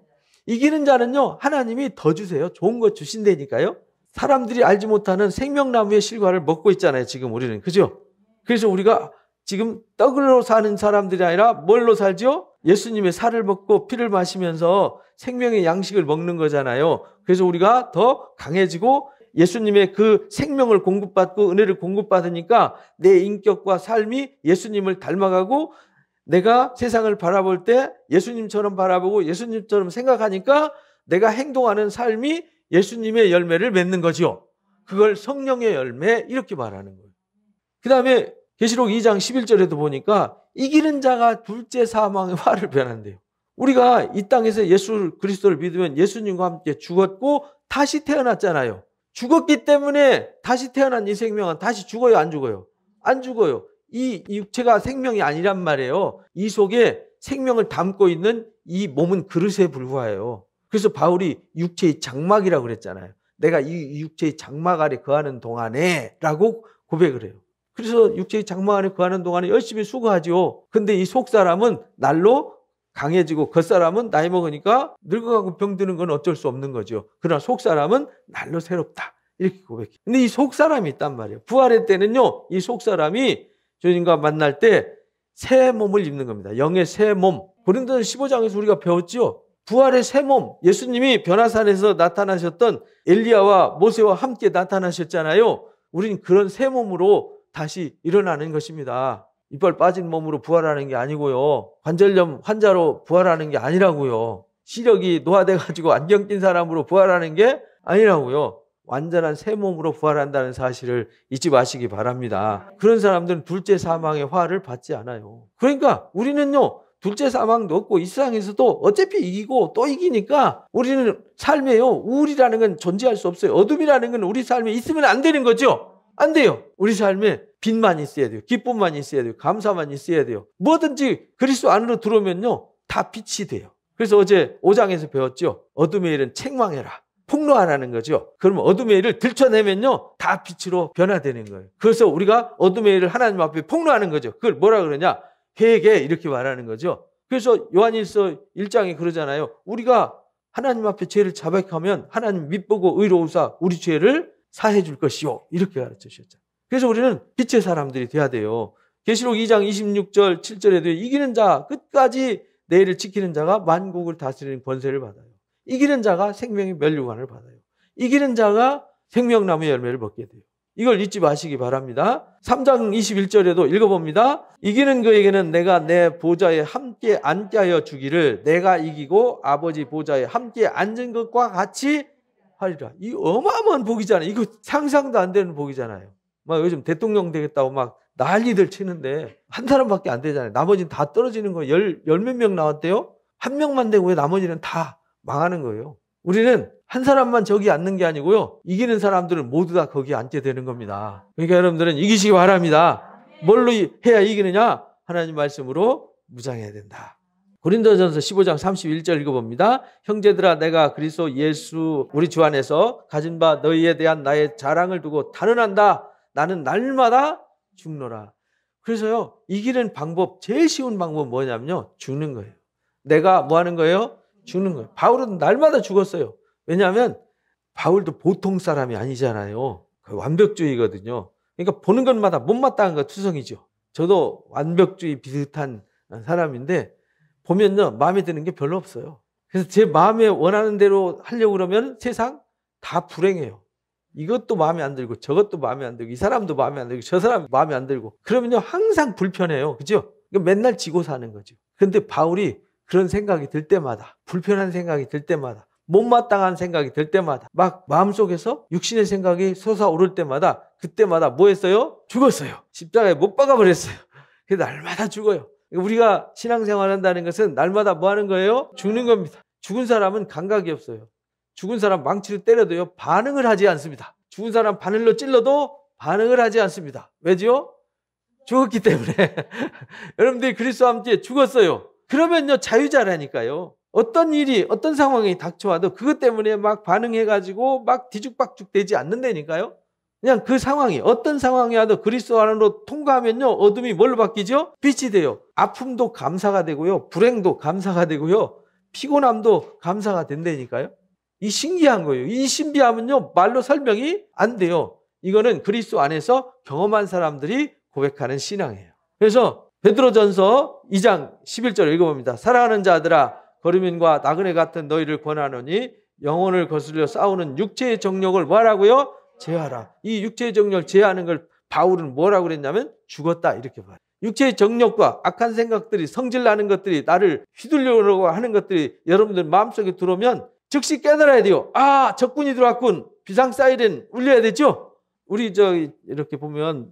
이기는 자는요, 하나님이 더 주세요. 좋은 거 주신다니까요. 사람들이 알지 못하는 생명나무의 실과를 먹고 있잖아요, 지금 우리는. 그죠? 그래서 우리가 지금 떡으로 사는 사람들이 아니라 뭘로 살죠? 예수님의 살을 먹고 피를 마시면서 생명의 양식을 먹는 거잖아요. 그래서 우리가 더 강해지고 예수님의 그 생명을 공급받고 은혜를 공급받으니까 내 인격과 삶이 예수님을 닮아가고 내가 세상을 바라볼 때 예수님처럼 바라보고 예수님처럼 생각하니까 내가 행동하는 삶이 예수님의 열매를 맺는 거죠. 그걸 성령의 열매 이렇게 말하는 거예요. 그 다음에 계시록 2장 11절에도 보니까 이기는 자가 둘째 사망의 화를 변한대요. 우리가 이 땅에서 예수 그리스도를 믿으면 예수님과 함께 죽었고 다시 태어났잖아요. 죽었기 때문에 다시 태어난 이 생명은 다시 죽어요, 안 죽어요? 안 죽어요. 이 육체가 생명이 아니란 말이에요. 이 속에 생명을 담고 있는 이 몸은 그릇에 불과해요. 그래서 바울이 육체의 장막이라고 그랬잖아요. 내가 이 육체의 장막 아래 거하는 동안에 라고 고백을 해요. 그래서 육체의 장막 안에 거하는 동안에 열심히 수고하죠. 근데 이 속사람은 날로 강해지고 겉사람은 나이 먹으니까 늙어가고 병드는 건 어쩔 수 없는 거죠. 그러나 속사람은 날로 새롭다. 이렇게 고백해요. 근데 이 속사람이 있단 말이에요. 부활의 때는요, 이 속사람이 주님과 만날 때 새 몸을 입는 겁니다. 영의 새 몸. 고린도전 15장에서 우리가 배웠죠. 부활의 새 몸. 예수님이 변화산에서 나타나셨던 엘리야와 모세와 함께 나타나셨잖아요. 우린 그런 새 몸으로 다시 일어나는 것입니다. 이빨 빠진 몸으로 부활하는 게 아니고요. 관절염 환자로 부활하는 게 아니라고요. 시력이 노화돼가지고 안경 낀 사람으로 부활하는 게 아니라고요. 완전한 새 몸으로 부활한다는 사실을 잊지 마시기 바랍니다. 그런 사람들은 둘째 사망의 화를 받지 않아요. 그러니까 우리는요, 둘째 사망도 없고 이 세상에서도 어차피 이기고 또 이기니까 우리는 삶에요, 우울이라는 건 존재할 수 없어요. 어둠이라는 건 우리 삶에 있으면 안 되는 거죠. 안 돼요. 우리 삶에 빛만 있어야 돼요. 기쁨만 있어야 돼요. 감사만 있어야 돼요. 뭐든지 그리스도 안으로 들어오면요, 다 빛이 돼요. 그래서 어제 5장에서 배웠죠. 어둠의 일은 책망해라. 폭로하라는 거죠. 그러면 어둠의 일을 들춰내면요, 다 빛으로 변화되는 거예요. 그래서 우리가 어둠의 일을 하나님 앞에 폭로하는 거죠. 그걸 뭐라 그러냐? 회개, 이렇게 말하는 거죠. 그래서 요한일서 1장에 그러잖아요. 우리가 하나님 앞에 죄를 자백하면 하나님 미쁘고 의로우사 우리 죄를 사해 줄 것이요. 이렇게 가르쳐 주셨죠. 그래서 우리는 빛의 사람들이 돼야 돼요. 계시록 2장 26절 7절에도 이기는 자, 끝까지 내일을 지키는 자가 만국을 다스리는 권세를 받아요. 이기는 자가 생명의 면류관을 받아요. 이기는 자가 생명나무의 열매를 먹게 돼요. 이걸 잊지 마시기 바랍니다. 3장 21절에도 읽어봅니다. 이기는 그에게는 내가 내 보좌에 함께 앉게 하여 주기를 내가 이기고 아버지 보좌에 함께 앉은 것과 같이 하리라. 이 어마어마한 복이잖아요. 이거 상상도 안 되는 복이잖아요. 막 요즘 대통령 되겠다고 막 난리들 치는데 한 사람밖에 안 되잖아요. 나머지는 다 떨어지는 거예요. 열 몇 명 나왔대요. 한 명만 되고 왜 나머지는 다 망하는 거예요. 우리는 한 사람만 저기 앉는 게 아니고요. 이기는 사람들은 모두 다 거기 앉게 되는 겁니다. 그러니까 여러분들은 이기시기 바랍니다. 뭘로 해야 이기느냐? 하나님 말씀으로 무장해야 된다. 고린도전서 15장 31절 읽어봅니다. 형제들아 내가 그리스도 예수 우리 주 안에서 가진 바 너희에 대한 나의 자랑을 두고 단언한다. 나는 날마다 죽노라. 그래서요, 이기는 방법, 제일 쉬운 방법은 뭐냐면요, 죽는 거예요. 내가 뭐 하는 거예요? 죽는 거예요. 바울은 날마다 죽었어요. 왜냐하면 바울도 보통 사람이 아니잖아요. 완벽주의거든요. 그러니까 보는 것마다 못마땅한 거 투성이죠. 저도 완벽주의 비슷한 사람인데 보면요, 마음에 드는 게 별로 없어요. 그래서 제 마음에 원하는 대로 하려고 그러면 세상 다 불행해요. 이것도 마음에 안 들고 저것도 마음에 안 들고 이 사람도 마음에 안 들고 저 사람 마음에 안 들고 그러면요 항상 불편해요. 그죠? 맨날 지고 사는 거죠. 근데 바울이 그런 생각이 들 때마다 불편한 생각이 들 때마다 못마땅한 생각이 들 때마다 막 마음속에서 육신의 생각이 솟아오를 때마다 그때마다 뭐 했어요? 죽었어요. 십자가에 못 박아버렸어요. 그래서 날마다 죽어요. 우리가 신앙생활 한다는 것은 날마다 뭐 하는 거예요? 죽는 겁니다. 죽은 사람은 감각이 없어요. 죽은 사람 망치로 때려도요 반응을 하지 않습니다. 죽은 사람 바늘로 찔러도 반응을 하지 않습니다. 왜죠? 죽었기 때문에. 여러분들이 그리스도와 함께 죽었어요. 그러면요 자유자라니까요. 어떤 일이 어떤 상황이 닥쳐와도 그것 때문에 막 반응해가지고 막 뒤죽박죽 되지 않는다니까요. 그냥 그 상황이 어떤 상황이 와도 그리스도 안으로 통과하면요 어둠이 뭘로 바뀌죠? 빛이 돼요. 아픔도 감사가 되고요, 불행도 감사가 되고요, 피곤함도 감사가 된다니까요. 이 신기한 거예요. 이 신비함은요 말로 설명이 안 돼요. 이거는 그리스도 안에서 경험한 사람들이 고백하는 신앙이에요. 그래서 베드로전서 2장 11절 읽어봅니다. 사랑하는 자들아, 거류민과 나그네 같은 너희를 권하노니 영혼을 거스려 싸우는 육체의 정욕을 뭐하라고요? 제하라. 이 육체의 정욕을 제하는 걸 바울은 뭐라고 그랬냐면 죽었다 이렇게 봐요. 육체의 정욕과 악한 생각들이 성질나는 것들이 나를 휘둘려오려고 하는 것들이 여러분들 마음속에 들어오면 즉시 깨달아야 돼요. 아, 적군이 들어왔군. 비상 사이렌 울려야 되죠. 우리 이렇게 보면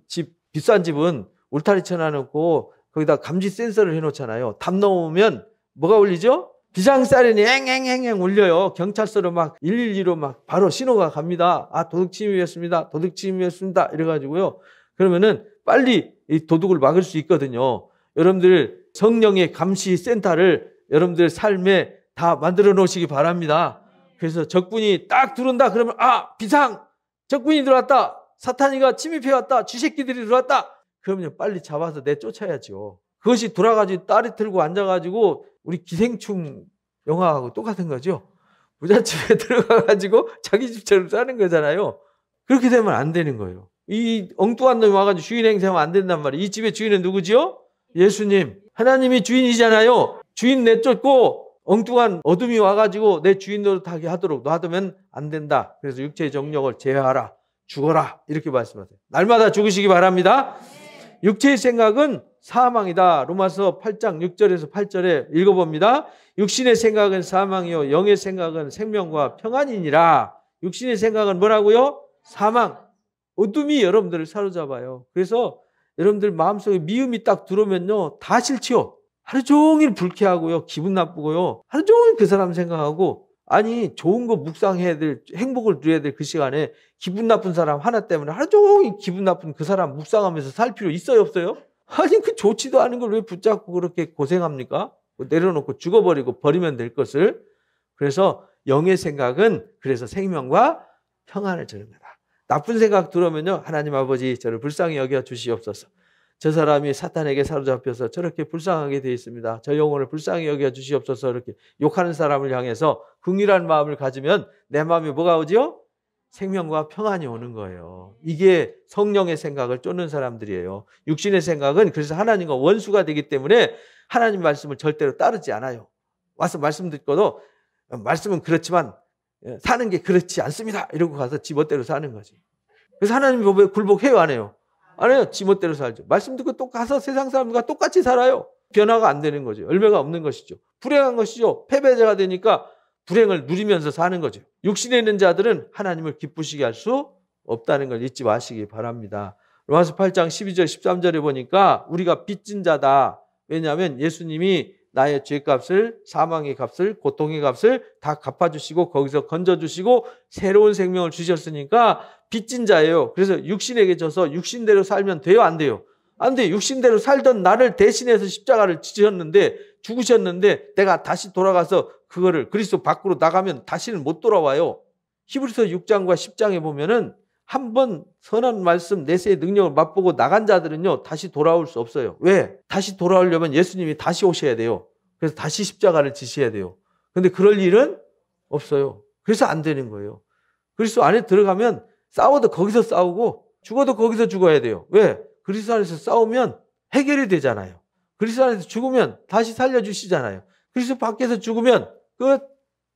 비싼 집은 울타리 쳐놔놓고 거기다 감지 센서를 해놓잖아요. 담 넘으면 뭐가 울리죠? 비상 사이렌이 앵앵앵앵 울려요. 경찰서로 막 112로 막 바로 신호가 갑니다. 아, 도둑 침입이었습니다. 도둑 침입이었습니다. 이래가지고요. 그러면은 빨리 이 도둑을 막을 수 있거든요. 여러분들 성령의 감시 센터를 여러분들 삶에 다 만들어 놓으시기 바랍니다. 그래서 적군이 딱 들어온다 그러면 아, 비상! 적군이 들어왔다. 사탄이가 침입해왔다. 쥐새끼들이 들어왔다. 그러면 빨리 잡아서 내쫓아야죠. 그것이 돌아가지고 딸이 틀고 앉아가지고 우리 기생충 영화하고 똑같은 거죠. 부잣집에 들어가가지고 자기 집처럼 사는 거잖아요. 그렇게 되면 안 되는 거예요. 이 엉뚱한 놈이 와가지고 주인 행세하면 안 된단 말이에요. 이 집의 주인은 누구지요? 예수님. 하나님이 주인이잖아요. 주인 내쫓고 엉뚱한 어둠이 와가지고 내 주인 노릇하게 하도록 놔두면 안 된다. 그래서 육체의 정욕을 제어하라. 죽어라. 이렇게 말씀하세요. 날마다 죽으시기 바랍니다. 육체의 생각은 사망이다. 로마서 8장 6절에서 8절에 읽어봅니다. 육신의 생각은 사망이요 영의 생각은 생명과 평안이니라. 육신의 생각은 뭐라고요? 사망. 어둠이 여러분들을 사로잡아요. 그래서 여러분들 마음속에 미움이 딱 들어오면요 다 싫지요. 하루 종일 불쾌하고요, 기분 나쁘고요, 하루 종일 그 사람 생각하고, 아니 좋은 거 묵상해야 될, 행복을 누려야 될 그 시간에 기분 나쁜 사람 하나 때문에 하루 종일 기분 나쁜 그 사람 묵상하면서 살 필요 있어요 없어요? 아니 그 좋지도 않은 걸 왜 붙잡고 그렇게 고생합니까? 내려놓고 죽어버리고 버리면 될 것을. 그래서 영의 생각은 그래서 생명과 평안을 주는 거다. 나쁜 생각 들어오면요 하나님 아버지 저를 불쌍히 여겨 주시옵소서. 저 사람이 사탄에게 사로잡혀서 저렇게 불쌍하게 되어 있습니다. 저 영혼을 불쌍히 여겨 주시옵소서. 이렇게 욕하는 사람을 향해서 긍휼한 마음을 가지면 내 마음에 뭐가 오지요? 생명과 평안이 오는 거예요. 이게 성령의 생각을 쫓는 사람들이에요. 육신의 생각은 그래서 하나님과 원수가 되기 때문에 하나님 말씀을 절대로 따르지 않아요. 와서 말씀 듣고도 말씀은 그렇지만 사는 게 그렇지 않습니다. 이러고 가서 지 멋대로 사는 거지. 그래서 하나님 법에 굴복해요 안 해요? 안 해요. 지 멋대로 살죠. 말씀 듣고 또 가서 세상 사람들과 똑같이 살아요. 변화가 안 되는 거죠. 열매가 없는 것이죠. 불행한 것이죠. 패배자가 되니까 불행을 누리면서 사는 거죠. 육신에 있는 자들은 하나님을 기쁘시게 할 수 없다는 걸 잊지 마시기 바랍니다. 로마서 8장 12절 13절에 보니까 우리가 빚진 자다. 왜냐하면 예수님이 나의 죄값을, 사망의 값을, 고통의 값을 다 갚아주시고 거기서 건져주시고 새로운 생명을 주셨으니까 빚진 자예요. 그래서 육신에게 져서 육신대로 살면 돼요? 안 돼요? 안 돼요. 육신대로 살던 나를 대신해서 십자가를 지셨는데 죽으셨는데 내가 다시 돌아가서 그거를 그리스도 밖으로 나가면 다시는 못 돌아와요. 히브리서 6장과 10장에 보면은 한번 선한 말씀 내세의 능력을 맛보고 나간 자들은요 다시 돌아올 수 없어요. 왜? 다시 돌아오려면 예수님이 다시 오셔야 돼요. 그래서 다시 십자가를 지셔야 돼요. 근데 그럴 일은 없어요. 그래서 안 되는 거예요. 그리스도 안에 들어가면 싸워도 거기서 싸우고 죽어도 거기서 죽어야 돼요. 왜? 그리스도 안에서 싸우면 해결이 되잖아요. 그리스도 안에서 죽으면 다시 살려주시잖아요. 그리스도 밖에서 죽으면 끝.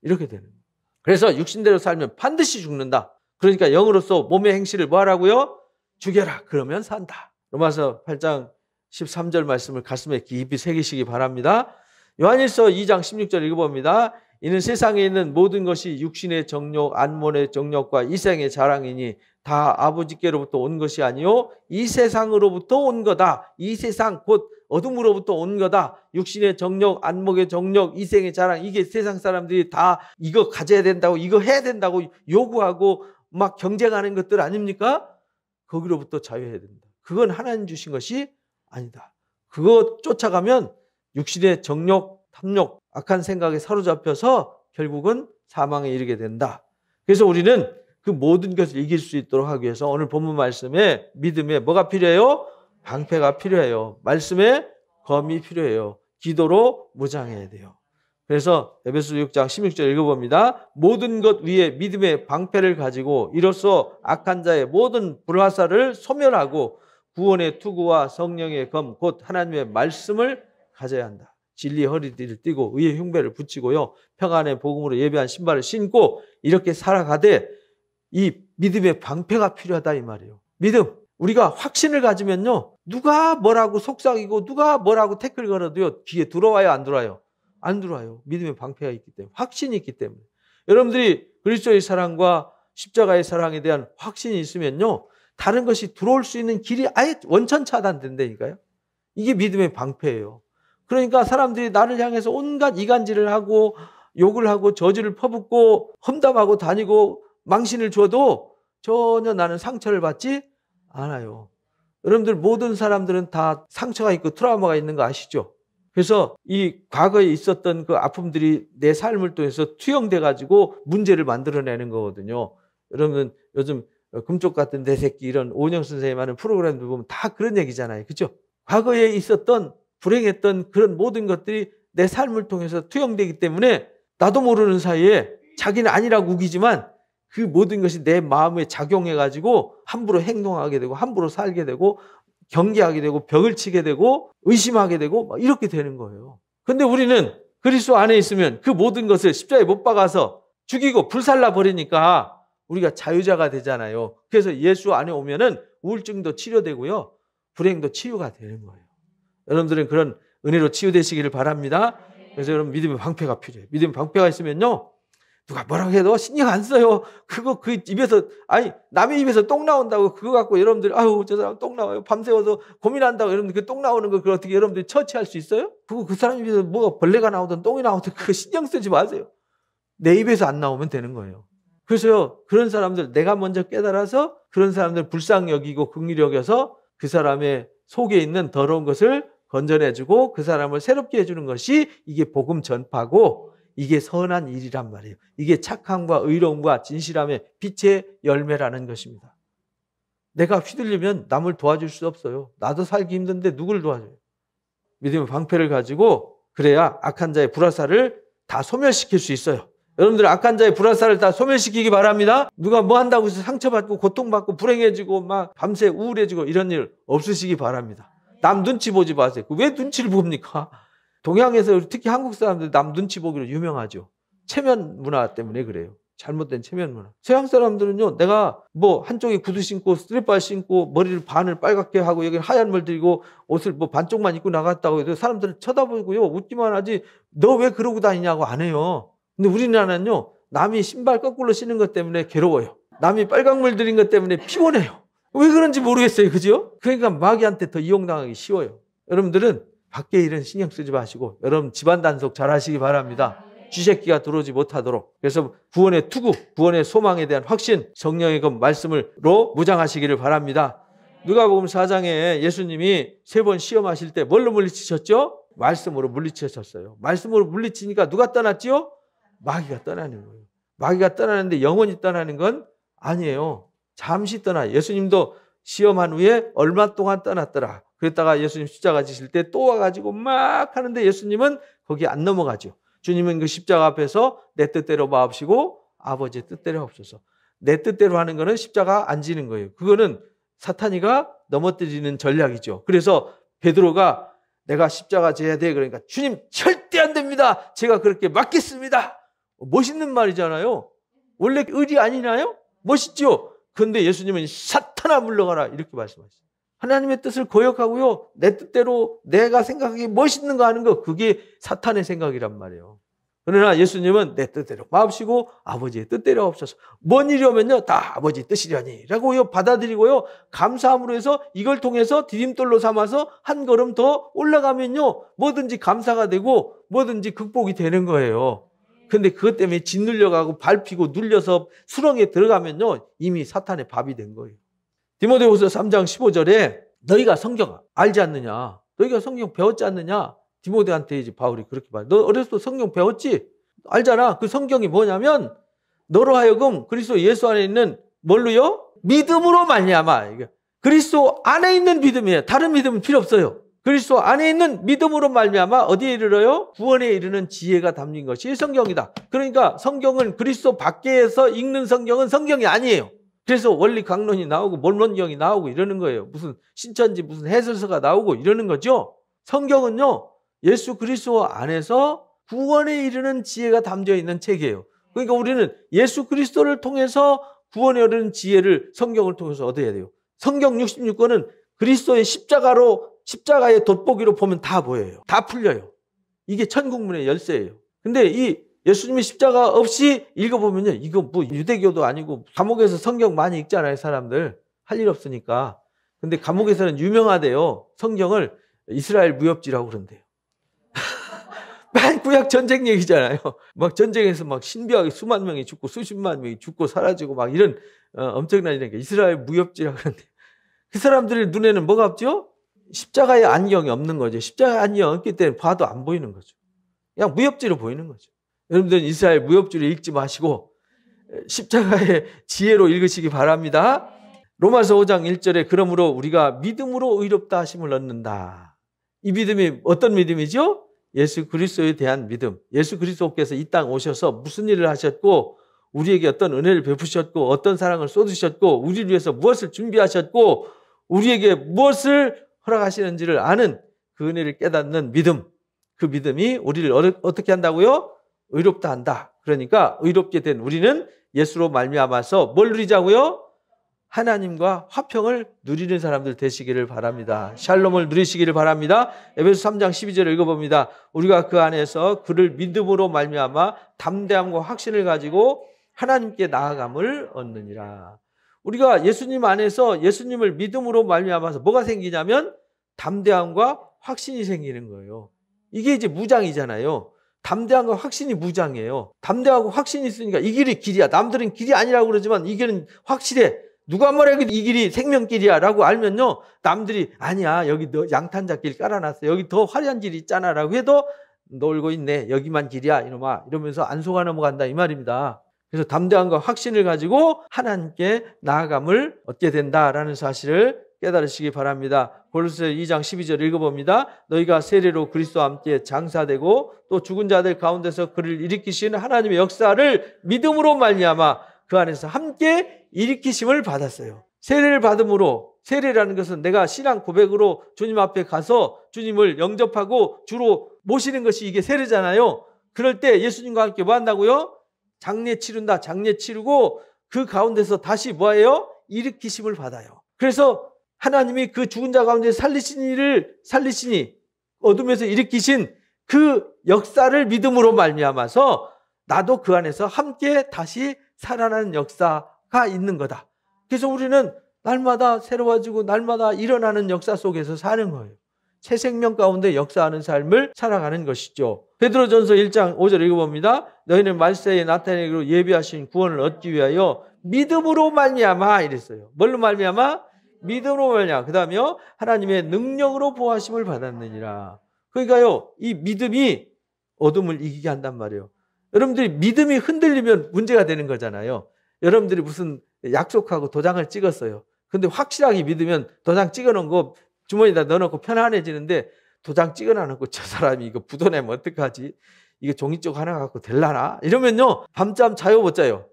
이렇게 되는 거예요. 그래서 육신대로 살면 반드시 죽는다. 그러니까 영으로서 몸의 행실을 뭐 하라고요? 죽여라. 그러면 산다. 로마서 8장 13절 말씀을 가슴에 깊이 새기시기 바랍니다. 요한일서 2장 16절 읽어봅니다. 이는 세상에 있는 모든 것이 육신의 정욕, 안몬의 정욕과 이생의 자랑이니 다 아버지께로부터 온 것이 아니요 이 세상으로부터 온 거다. 이 세상 곧 어둠으로부터 온 거다. 육신의 정욕, 안목의 정욕, 이생의 자랑, 이게 세상 사람들이 다 이거 가져야 된다고, 이거 해야 된다고 요구하고 막 경쟁하는 것들 아닙니까? 거기로부터 자유해야 된다. 그건 하나님 주신 것이 아니다. 그거 쫓아가면 육신의 정욕, 탐욕, 악한 생각에 사로잡혀서 결국은 사망에 이르게 된다. 그래서 우리는 그 모든 것을 이길 수 있도록 하기 위해서 오늘 본문 말씀에 믿음에 뭐가 필요해요? 방패가 필요해요. 말씀에 검이 필요해요. 기도로 무장해야 돼요. 그래서 에베소 6장 16절 읽어봅니다. 모든 것 위에 믿음의 방패를 가지고 이로써 악한 자의 모든 불화살을 소멸하고 구원의 투구와 성령의 검 곧 하나님의 말씀을 가져야 한다. 진리의 허리띠를 띠고 의의 흉배를 붙이고요. 평안의 복음으로 예배한 신발을 신고 이렇게 살아가되 이 믿음의 방패가 필요하다 이 말이에요. 믿음. 우리가 확신을 가지면요. 누가 뭐라고 속삭이고 누가 뭐라고 태클 걸어도요. 귀에 들어와요 안 들어와요? 안 들어와요. 믿음의 방패가 있기 때문에. 확신이 있기 때문에. 여러분들이 그리스도의 사랑과 십자가의 사랑에 대한 확신이 있으면요. 다른 것이 들어올 수 있는 길이 아예 원천 차단된다니까요. 이게 믿음의 방패예요. 그러니까 사람들이 나를 향해서 온갖 이간질을 하고 욕을 하고 저주를 퍼붓고 험담하고 다니고 망신을 줘도 전혀 나는 상처를 받지 않아요. 여러분들 모든 사람들은 다 상처가 있고 트라우마가 있는 거 아시죠? 그래서 이 과거에 있었던 그 아픔들이 내 삶을 통해서 투영돼 가지고 문제를 만들어내는 거거든요. 여러분 요즘 금쪽 같은 내 새끼 이런 오은영 선생님 하는 프로그램들 보면 다 그런 얘기잖아요. 그렇죠? 과거에 있었던 불행했던 그런 모든 것들이 내 삶을 통해서 투영되기 때문에 나도 모르는 사이에 자기는 아니라고 우기지만 그 모든 것이 내 마음에 작용해가지고 함부로 행동하게 되고 함부로 살게 되고 경계하게 되고 벽을 치게 되고 의심하게 되고 막 이렇게 되는 거예요. 근데 우리는 그리스도 안에 있으면 그 모든 것을 십자가에 못 박아서 죽이고 불살라 버리니까 우리가 자유자가 되잖아요. 그래서 예수 안에 오면은 우울증도 치료되고요. 불행도 치유가 되는 거예요. 여러분들은 그런 은혜로 치유되시기를 바랍니다. 그래서 여러분 믿음의 방패가 필요해요. 믿음의 방패가 있으면요. 누가 뭐라고 해도 신경 안 써요. 그거 그 입에서 아니 남의 입에서 똥 나온다고 그거 갖고 여러분들이 아유 저 사람 똥 나와요. 밤새워서 고민한다고 여러분들 그 똥 나오는 거 그걸 어떻게 여러분들이 처치할 수 있어요? 그거 그 사람 입에서 뭐가 벌레가 나오든 똥이 나오든 그거 신경 쓰지 마세요. 내 입에서 안 나오면 되는 거예요. 그래서 그런 사람들 내가 먼저 깨달아서 그런 사람들 불쌍히 여기고 긍휼히 여겨서 그 사람의 속에 있는 더러운 것을 건져내주고 그 사람을 새롭게 해주는 것이 이게 복음 전파고 이게 선한 일이란 말이에요. 이게 착함과 의로움과 진실함의 빛의 열매라는 것입니다. 내가 휘둘리면 남을 도와줄 수 없어요. 나도 살기 힘든데 누구를 도와줘요? 믿음의 방패를 가지고 그래야 악한 자의 불화살을 다 소멸시킬 수 있어요. 여러분들 악한 자의 불화살을 다 소멸시키기 바랍니다. 누가 뭐 한다고 해서 상처받고 고통받고 불행해지고 막 밤새 우울해지고 이런 일 없으시기 바랍니다. 남 눈치 보지 마세요. 왜 눈치를 봅니까? 동양에서 특히 한국 사람들 남 눈치 보기로 유명하죠. 체면 문화 때문에 그래요. 잘못된 체면 문화. 서양 사람들은요, 내가 뭐 한쪽에 구두 신고 스트릿발 신고 머리를 반을 빨갛게 하고 여기 하얀 물 들고 옷을 뭐 반쪽만 입고 나갔다고 해도 사람들은 쳐다보고요, 웃기만 하지 너 왜 그러고 다니냐고 안 해요. 근데 우리나라는요, 남이 신발 거꾸로 신는 것 때문에 괴로워요. 남이 빨간 물 들인 것 때문에 피곤해요. 왜 그런지 모르겠어요. 그죠? 그러니까 마귀한테 더 이용당하기 쉬워요. 여러분들은 밖에 일은 신경 쓰지 마시고 여러분 집안 단속 잘 하시기 바랍니다. 쥐새끼가 들어오지 못하도록. 그래서 구원의 투구, 구원의 소망에 대한 확신, 성령의 그 말씀으로 무장하시기를 바랍니다. 누가복음 4장에 예수님이 3번 시험하실 때 뭘로 물리치셨죠? 말씀으로 물리치셨어요. 말씀으로 물리치니까 누가 떠났지요? 마귀가 떠나는 거예요. 마귀가 떠나는데 영원히 떠나는 건 아니에요. 잠시 떠나. 예수님도 시험한 후에 얼마 동안 떠났더라. 그랬다가 예수님 십자가 지실 때 또 와가지고 막 하는데 예수님은 거기 안 넘어가죠. 주님은 그 십자가 앞에서 내 뜻대로 마옵시고 아버지의 뜻대로 하옵소서. 내 뜻대로 하는 거는 십자가 안 지는 거예요. 그거는 사탄이가 넘어뜨리는 전략이죠. 그래서 베드로가 내가 십자가 져야 돼. 그러니까 주님 절대 안 됩니다. 제가 그렇게 맡겠습니다. 멋있는 말이잖아요. 원래 의리 아니나요? 멋있죠? 그런데 예수님은 사탄아 물러가라 이렇게 말씀하셨어요. 하나님의 뜻을 거역하고요. 내 뜻대로 내가 생각하기 멋있는 거 하는 거, 그게 사탄의 생각이란 말이에요. 그러나 예수님은 내 뜻대로 마옵시고 아버지의 뜻대로 없어서 뭔 일이 오면요 다 아버지 뜻이려니 라고요 받아들이고요, 감사함으로 해서 이걸 통해서 디딤돌로 삼아서 한 걸음 더 올라가면요 뭐든지 감사가 되고 뭐든지 극복이 되는 거예요. 근데 그것 때문에 짓눌려가고 밟히고 눌려서 수렁에 들어가면요 이미 사탄의 밥이 된 거예요. 디모데후서 3장 15절에 너희가 성경 알지 않느냐, 너희가 성경 배웠지 않느냐, 디모데한테 이제 바울이 그렇게 말해. 너 어렸을 때 성경 배웠지? 알잖아. 그 성경이 뭐냐면 너로 하여금 그리스도 예수 안에 있는 뭘로요? 믿음으로 말미암아. 그리스도 안에 있는 믿음이에요. 다른 믿음은 필요 없어요. 그리스도 안에 있는 믿음으로 말미암아 어디에 이르러요? 구원에 이르는 지혜가 담긴 것이 성경이다. 그러니까 성경은 그리스도 밖에서 읽는 성경은 성경이 아니에요. 그래서 원리 강론이 나오고 몰론경이 나오고 이러는 거예요. 무슨 신천지 무슨 해설서가 나오고 이러는 거죠. 성경은요 예수 그리스도 안에서 구원에 이르는 지혜가 담겨 있는 책이에요. 그러니까 우리는 예수 그리스도를 통해서 구원에 이르는 지혜를 성경을 통해서 얻어야 돼요. 성경 66권은 그리스도의 십자가의 돋보기로 보면 다 보여요. 다 풀려요. 이게 천국문의 열쇠예요. 근데 이 예수님의 십자가 없이 읽어보면요, 이거 뭐 유대교도 아니고 감옥에서 성경 많이 읽잖아요, 사람들. 할 일 없으니까. 근데 감옥에서는 유명하대요. 성경을 이스라엘 무협지라고 그런대요. 맨 구약 전쟁 얘기잖아요. 막 전쟁에서 막 신비하게 수만 명이 죽고 수십만 명이 죽고 사라지고 막 이런 엄청난 일이니까 이스라엘 무협지라고 그러는데, 그 사람들의 눈에는 뭐가 없죠? 십자가의 안경이 없는 거죠. 십자가의 안경이 없기 때문에 봐도 안 보이는 거죠. 그냥 무협지로 보이는 거죠. 여러분들은 이스라엘 무협지로 읽지 마시고 십자가의 지혜로 읽으시기 바랍니다. 로마서 5장 1절에 그러므로 우리가 믿음으로 의롭다 하심을 얻는다. 이 믿음이 어떤 믿음이죠? 예수 그리스도에 대한 믿음. 예수 그리스도께서 이 땅 오셔서 무슨 일을 하셨고 우리에게 어떤 은혜를 베푸셨고 어떤 사랑을 쏟으셨고 우리를 위해서 무엇을 준비하셨고 우리에게 무엇을 허락하시는지를 아는 그 은혜를 깨닫는 믿음. 그 믿음이 우리를 어떻게 한다고요? 의롭다 한다. 그러니까 의롭게 된 우리는 예수로 말미암아서 뭘 누리자고요? 하나님과 화평을 누리는 사람들 되시기를 바랍니다. 샬롬을 누리시기를 바랍니다. 에베소 3장 12절을 읽어봅니다. 우리가 그 안에서 그를 믿음으로 말미암아 담대함과 확신을 가지고 하나님께 나아감을 얻느니라. 우리가 예수님 안에서 예수님을 믿음으로 말미암아서 뭐가 생기냐면 담대함과 확신이 생기는 거예요. 이게 이제 무장이잖아요. 담대함과 확신이 무장이에요. 담대하고 확신이 있으니까 이 길이 길이야. 남들은 길이 아니라고 그러지만 이 길은 확실해. 누가 말해도 이 길이 생명길이야 라고 알면요, 남들이 아니야, 여기 너 양탄자길 깔아놨어, 여기 더 화려한 길이 있잖아 라고 해도 놀고 있네, 여기만 길이야 이놈아, 이러면서 안 속아 넘어간다 이 말입니다. 그래서 담대함과 확신을 가지고 하나님께 나아감을 얻게 된다라는 사실을 깨달으시기 바랍니다. 골로새 2장 12절 읽어봅니다. 너희가 세례로 그리스도와 함께 장사되고 또 죽은 자들 가운데서 그를 일으키시는 하나님의 역사를 믿음으로 말미암아 그 안에서 함께 일으키심을 받았어요. 세례를 받음으로, 세례라는 것은 내가 신앙 고백으로 주님 앞에 가서 주님을 영접하고 주로 모시는 것이 이게 세례잖아요. 그럴 때 예수님과 함께 뭐 한다고요? 장례 치른다. 장례 치르고 그 가운데서 다시 뭐예요? 일으키심을 받아요. 그래서 하나님이 그 죽은 자 가운데 살리시니 어둠에서 일으키신 그 역사를 믿음으로 말미암아서 나도 그 안에서 함께 다시 살아나는 역사가 있는 거다. 그래서 우리는 날마다 새로워지고 날마다 일어나는 역사 속에서 사는 거예요. 새 생명 가운데 역사하는 삶을 살아가는 것이죠. 베드로전서 1장 5절 읽어봅니다. 너희는 말세에 나타내기로 예비하신 구원을 얻기 위하여 믿음으로 말미암아 이랬어요. 뭘로 말미암아? 믿음으로 말미암아. 그 다음에요, 하나님의 능력으로 보호하심을 받았느니라. 그러니까요, 이 믿음이 어둠을 이기게 한단 말이에요. 여러분들이 믿음이 흔들리면 문제가 되는 거잖아요. 여러분들이 무슨 약속하고 도장을 찍었어요. 근데 확실하게 믿으면 도장 찍어놓은 거 주머니에다 넣어놓고 편안해지는데, 도장 찍어놔놓고 저 사람이 이거 부도내면 어떡하지? 이거 종이쪽 하나 갖고 될라나? 이러면요, 밤잠 자요 못 자요.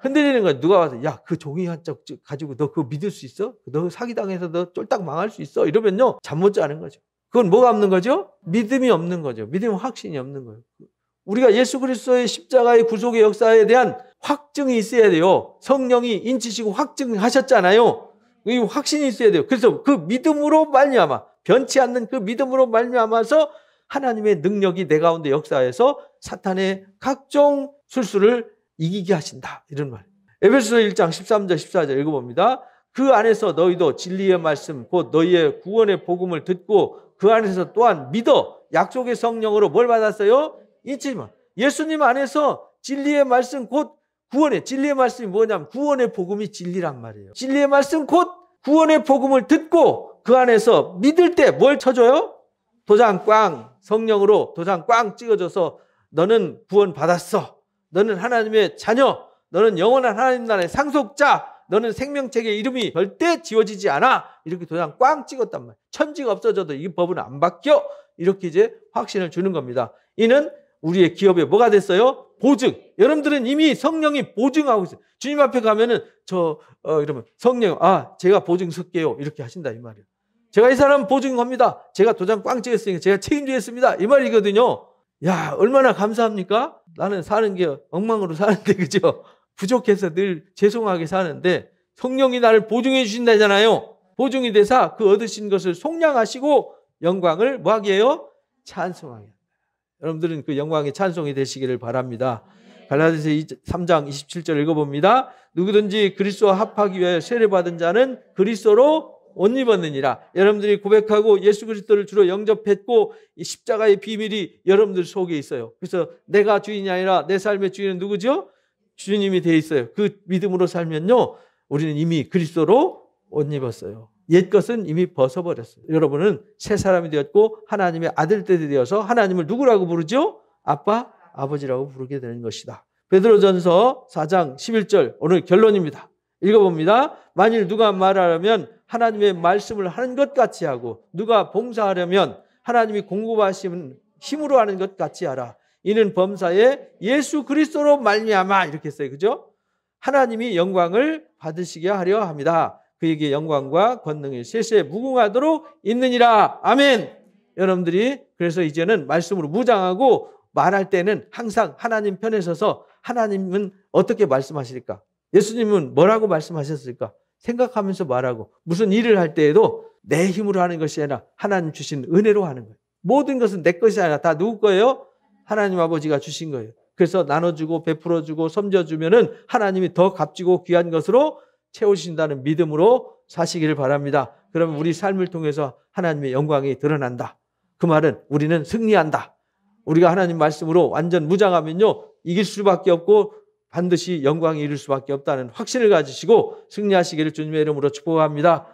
흔들리는 거예요. 누가 와서 야, 그 종이 한 쪽 가지고 너 그거 믿을 수 있어? 너 사기당해서 너 쫄딱 망할 수 있어? 이러면요, 잠 못 자는 거죠. 그건 뭐가 없는 거죠? 믿음이 없는 거죠. 믿음은 확신이 없는 거예요. 우리가 예수 그리스도의 십자가의 구속의 역사에 대한 확증이 있어야 돼요. 성령이 인치시고 확증하셨잖아요. 이 확신이 있어야 돼요. 그래서 그 믿음으로 말미암아, 변치 않는 그 믿음으로 말미암아서 하나님의 능력이 내 가운데 역사해서 사탄의 각종 술수를 이기게 하신다. 이런 말. 에베소서 1장 13절 14절 읽어봅니다. 그 안에서 너희도 진리의 말씀 곧 너희의 구원의 복음을 듣고 그 안에서 또한 믿어 약속의 성령으로 뭘 받았어요? 인치만. 예수님 안에서 진리의 말씀 곧 구원의, 진리의 말씀이 뭐냐면 구원의 복음이 진리란 말이에요. 진리의 말씀 곧 구원의 복음을 듣고 그 안에서 믿을 때 뭘 쳐줘요? 도장 꽝, 성령으로 도장 꽝 찍어줘서 너는 구원 받았어. 너는 하나님의 자녀. 너는 영원한 하나님 나라의 상속자. 너는 생명책의 이름이 절대 지워지지 않아. 이렇게 도장 꽝 찍었단 말이에요. 천지가 없어져도 이 법은 안 바뀌어. 이렇게 이제 확신을 주는 겁니다. 이는 우리의 기업에 뭐가 됐어요? 보증. 여러분들은 이미 성령이 보증하고 있어요. 주님 앞에 가면은 이러면 성령, 제가 보증 쓸게요. 이렇게 하신다 이 말이에요. 제가 이 사람 보증합니다. 제가 도장 꽝 찍었으니까 제가 책임지겠습니다. 이 말이거든요. 야, 얼마나 감사합니까? 나는 사는 게 엉망으로 사는데, 그죠? 부족해서 늘 죄송하게 사는데 성령이 나를 보증해 주신다잖아요. 보증이 돼서 그 얻으신 것을 속량하시고 영광을 뭐하게 해요? 찬송하게. 여러분들은 그 영광의 찬송이 되시기를 바랍니다. 갈라디아서 3장 27절 읽어봅니다. 누구든지 그리스도와 합하기 위하여 세례받은 자는 그리스도로 옷 입었느니라. 여러분들이 고백하고 예수 그리스도를 주로 영접했고 이 십자가의 비밀이 여러분들 속에 있어요. 그래서 내가 주인이 아니라 내 삶의 주인은 누구죠? 주님이 되어 있어요. 그 믿음으로 살면요, 우리는 이미 그리스도로 옷 입었어요. 옛 것은 이미 벗어버렸어요. 여러분은 새 사람이 되었고 하나님의 아들들이 되어서 하나님을 누구라고 부르죠? 아빠, 아버지라고 부르게 되는 것이다. 베드로전서 4장 11절 오늘 결론입니다. 읽어봅니다. 만일 누가 말하려면 하나님의 말씀을 하는 것 같이 하고 누가 봉사하려면 하나님이 공급하시는 힘으로 하는 것 같이 하라. 이는 범사에 예수 그리스도로 말미암아 이렇게 했어요. 그죠? 하나님이 영광을 받으시게 하려 합니다. 그에게 영광과 권능이 세세에 무궁하도록 있느니라. 아멘. 여러분들이 그래서 이제는 말씀으로 무장하고 말할 때는 항상 하나님 편에 서서 하나님은 어떻게 말씀하실까? 예수님은 뭐라고 말씀하셨을까? 생각하면서 말하고 무슨 일을 할 때에도 내 힘으로 하는 것이 아니라 하나님 주신 은혜로 하는 거예요. 모든 것은 내 것이 아니라 다 누구 거예요? 하나님 아버지가 주신 거예요. 그래서 나눠주고 베풀어주고 섬겨주면은 하나님이 더 값지고 귀한 것으로 채우신다는 믿음으로 사시기를 바랍니다. 그러면 우리 삶을 통해서 하나님의 영광이 드러난다. 그 말은 우리는 승리한다. 우리가 하나님 말씀으로 완전 무장하면요, 이길 수밖에 없고 반드시 영광이 이룰 수밖에 없다는 확신을 가지시고 승리하시기를 주님의 이름으로 축복합니다.